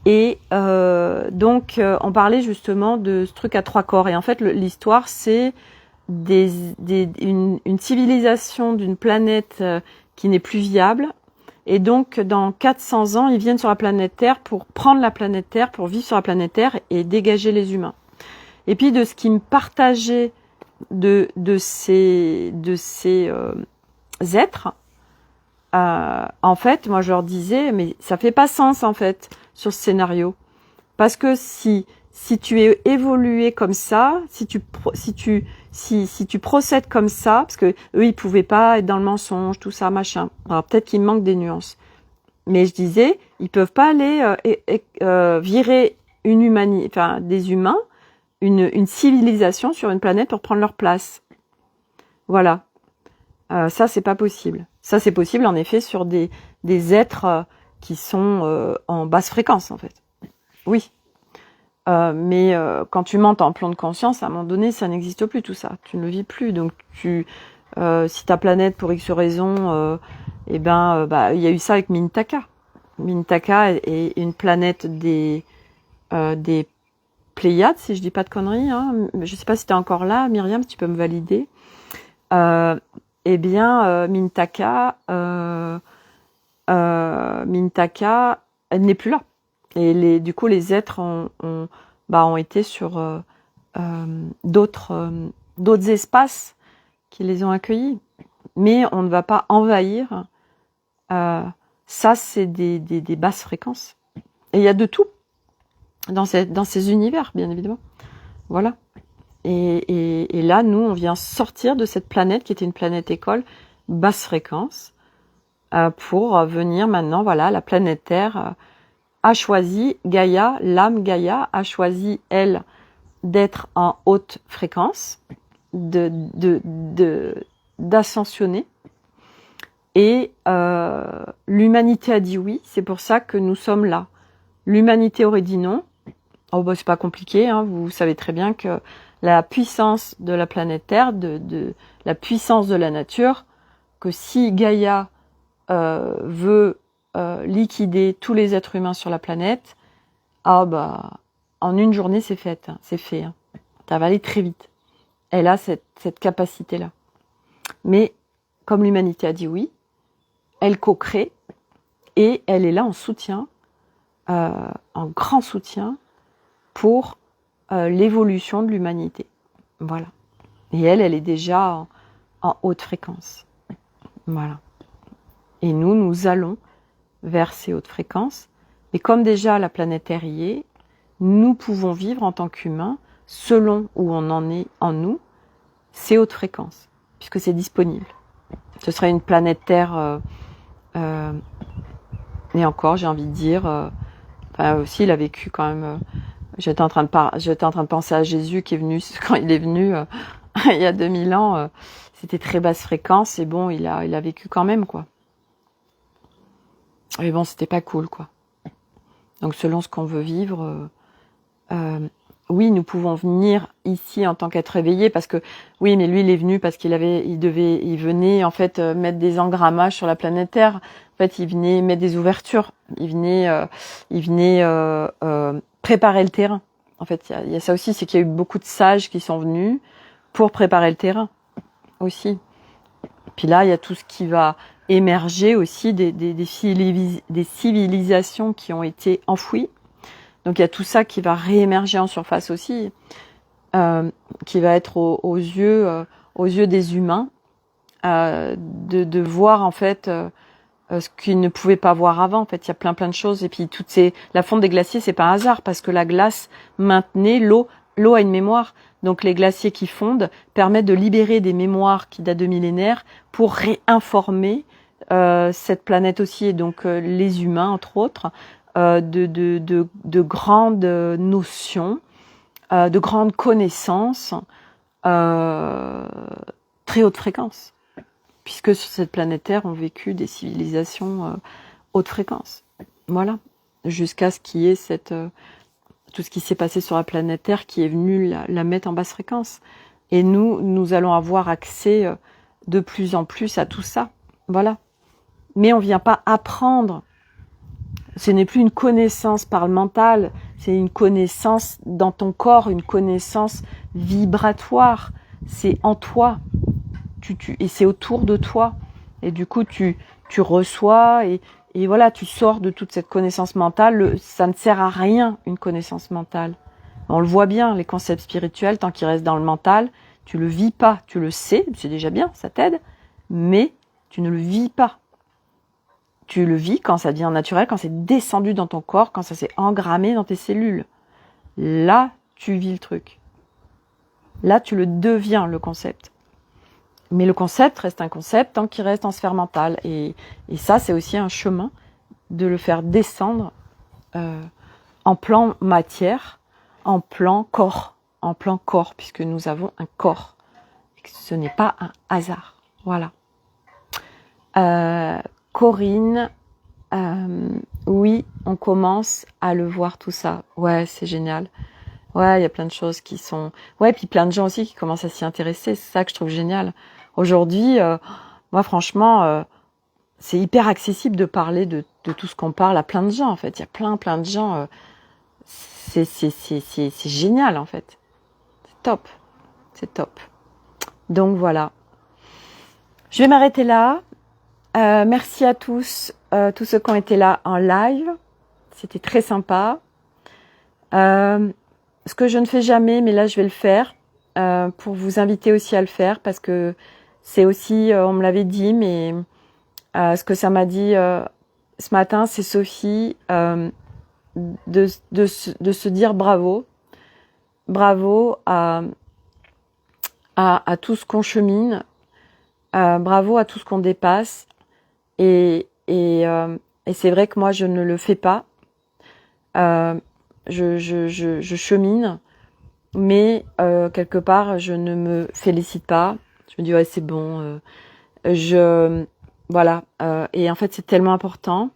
Et donc, on parlait justement de ce truc à 3 corps. Et en fait, l'histoire, c'est une civilisation d'une planète qui n'est plus viable. Et donc, dans 400 ans, ils viennent sur la planète Terre pour prendre la planète Terre, pour vivre sur la planète Terre et dégager les humains. Et puis, de ce qu'ils me partageaient de ces êtres, en fait, moi, je leur disais, mais ça fait pas sens, en fait, sur ce scénario. Parce que si tu es évolué comme ça, si tu procèdes comme ça, parce que eux, ils pouvaient pas être dans le mensonge, tout ça, machin. Alors, peut-être qu'il manque des nuances. Mais je disais, ils peuvent pas aller virer des humains, une civilisation sur une planète pour prendre leur place. Voilà. Ça, c'est pas possible. Ça, c'est possible, en effet, sur des êtres qui sont en basse fréquence, en fait. Oui. Mais quand tu montes en plan de conscience, à un moment donné, ça n'existe plus, tout ça. Tu ne le vis plus. Donc, si ta planète, pour X raison, il y a eu ça avec Mintaka. Mintaka est une planète des Pléiades, si je dis pas de conneries. Hein. Je sais pas si tu es encore là, Myriam, si tu peux me valider. Mintaka, elle n'est plus là. Et du coup, les êtres ont été sur d'autres espaces qui les ont accueillis. Mais on ne va pas envahir. Ça, c'est des basses fréquences. Et il y a de tout dans ces univers, bien évidemment. Voilà. Et là, nous, on vient sortir de cette planète qui était une planète école basse fréquence pour venir maintenant, voilà, la planète Terre a choisi Gaïa, l'âme Gaïa a choisi, elle, d'être en haute fréquence, d'ascensionner. Et l'humanité a dit oui, c'est pour ça que nous sommes là. L'humanité aurait dit non. Oh bah c'est pas compliqué, hein, vous savez très bien que la puissance de la planète Terre, de la puissance de la nature, que si Gaïa veut liquider tous les êtres humains sur la planète, en une journée c'est fait, hein, c'est fait. Hein. Ça va aller très vite. Elle a cette capacité-là. Mais comme l'humanité a dit oui, elle co-crée et elle est là en soutien, en grand soutien pour l'évolution de l'humanité. Voilà. Et elle est déjà en haute fréquence. Voilà. Et nous allons vers ces hautes fréquences. Et comme déjà la planète Terre y est, nous pouvons vivre en tant qu'humains, selon où on en est en nous, ces hautes fréquences, puisque c'est disponible. Ce serait une planète Terre, et encore, j'ai envie de dire, aussi il a vécu quand même. J'étais en train de penser à Jésus qui est venu, quand il est venu il y a 2000 ans, c'était très basse fréquence, et bon, il a vécu quand même, quoi. Mais bon, c'était pas cool, quoi. Donc selon ce qu'on veut vivre, oui, nous pouvons venir ici en tant qu'être éveillé, parce que oui, mais lui il est venu parce il venait en fait mettre des engrammages sur la planète Terre. En fait, il venait mettre des ouvertures. Il venait préparer le terrain. En fait, il y a ça aussi, c'est qu'il y a eu beaucoup de sages qui sont venus pour préparer le terrain aussi. Puis là, il y a tout ce qui va émerger aussi des civilisations qui ont été enfouies. Donc il y a tout ça qui va réémerger en surface aussi, qui va être aux yeux des humains, de voir en fait ce qu'ils ne pouvaient pas voir avant. En fait, il y a plein de choses. Et puis la fonte des glaciers, c'est pas un hasard parce que la glace maintenait l'eau. L'eau a une mémoire. Donc les glaciers qui fondent permettent de libérer des mémoires qui datent de millénaires pour réinformer cette planète aussi, et donc les humains entre autres, de grandes notions, de grandes connaissances, très haute fréquence, puisque sur cette planète Terre ont vécu des civilisations haute fréquence. Voilà, jusqu'à ce qu'il y ait tout ce qui s'est passé sur la planète Terre qui est venu la mettre en basse fréquence. Et nous allons avoir accès de plus en plus à tout ça. Voilà. Mais on vient pas apprendre. Ce n'est plus une connaissance par le mental, c'est une connaissance dans ton corps, une connaissance vibratoire. C'est en toi. Et c'est autour de toi. Et du coup, tu reçois et voilà, tu sors de toute cette connaissance mentale. Ça ne sert à rien, une connaissance mentale. On le voit bien, les concepts spirituels, tant qu'ils restent dans le mental, tu le vis pas. Tu le sais, c'est déjà bien, ça t'aide, mais tu ne le vis pas. Tu le vis quand ça devient naturel, quand c'est descendu dans ton corps, quand ça s'est engrammé dans tes cellules. Là, tu vis le truc. Là, tu le deviens, le concept. Mais le concept reste un concept tant qu'il reste en sphère mentale. Et ça, c'est aussi un chemin de le faire descendre en plan matière, en plan corps, puisque nous avons un corps. Ce n'est pas un hasard. Voilà. Corinne, oui, on commence à le voir tout ça. Ouais, c'est génial. Ouais, il y a plein de choses qui sont... Ouais, puis plein de gens aussi qui commencent à s'y intéresser. C'est ça que je trouve génial. Aujourd'hui, moi franchement, c'est hyper accessible de parler de tout ce qu'on parle à plein de gens en fait. Il y a plein de gens. C'est génial en fait. C'est top. Donc voilà. Je vais m'arrêter là. Merci à tous ceux qui ont été là en live. C'était très sympa. Ce que je ne fais jamais, mais là je vais le faire, pour vous inviter aussi à le faire, parce que c'est aussi, on me l'avait dit, mais ce que ça m'a dit ce matin, c'est Sophie, de se dire bravo à tout ce qu'on chemine, bravo à tout ce qu'on dépasse, et c'est vrai que moi je ne le fais pas. Je chemine, mais quelque part je ne me félicite pas. Je me dis ouais c'est bon, voilà. Et en fait c'est tellement important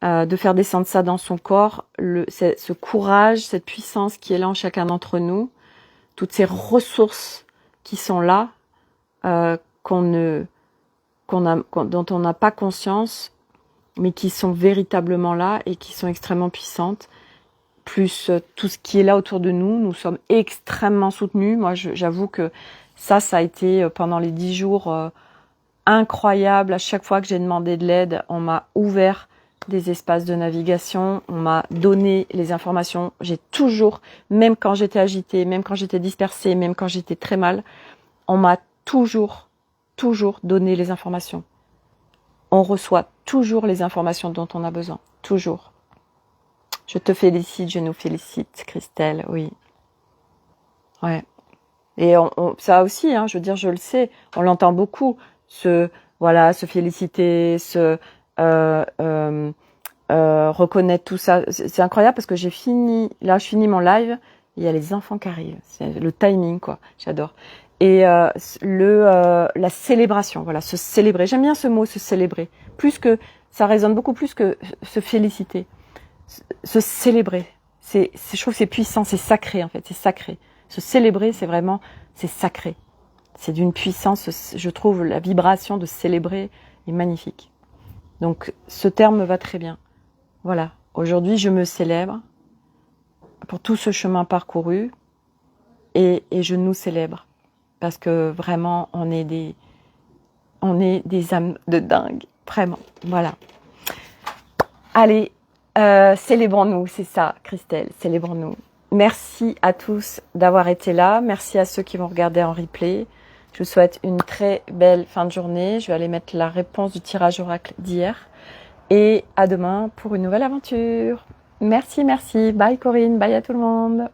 de faire descendre ça dans son corps, ce courage, cette puissance qui est là en chacun d'entre nous, toutes ces ressources qui sont là, dont on n'a pas conscience, mais qui sont véritablement là et qui sont extrêmement puissantes. Plus tout ce qui est là autour de nous, nous sommes extrêmement soutenus. Moi, j'avoue que ça a été pendant les 10 jours incroyable. À chaque fois que j'ai demandé de l'aide, on m'a ouvert des espaces de navigation, on m'a donné les informations. J'ai toujours, même quand j'étais agitée, même quand j'étais dispersée, même quand j'étais très mal, on m'a toujours donné les informations. On reçoit toujours les informations dont on a besoin. Toujours. Je te félicite, je nous félicite, Christelle, oui. Ouais. Et ça aussi, hein, je veux dire, je le sais, on l'entend beaucoup, se féliciter, reconnaître tout ça. C'est incroyable parce que je finis mon live, il y a les enfants qui arrivent. C'est le timing, quoi. J'adore. Et la célébration, voilà, se célébrer. J'aime bien ce mot, se célébrer. Ça résonne beaucoup plus que se féliciter. Se célébrer, je trouve que c'est puissant, c'est sacré en fait, c'est sacré. Se célébrer, c'est sacré. C'est d'une puissance, je trouve la vibration de célébrer est magnifique. Donc ce terme me va très bien. Voilà, aujourd'hui je me célèbre pour tout ce chemin parcouru et je nous célèbre parce que vraiment on est des âmes de dingue, vraiment. Voilà. Allez. Célébrons-nous, c'est ça, Christelle, célébrons-nous. Merci à tous d'avoir été là. Merci à ceux qui vont regarder en replay. Je vous souhaite une très belle fin de journée. Je vais aller mettre la réponse du tirage oracle d'hier. Et à demain pour une nouvelle aventure. Merci. Bye Corinne, bye à tout le monde.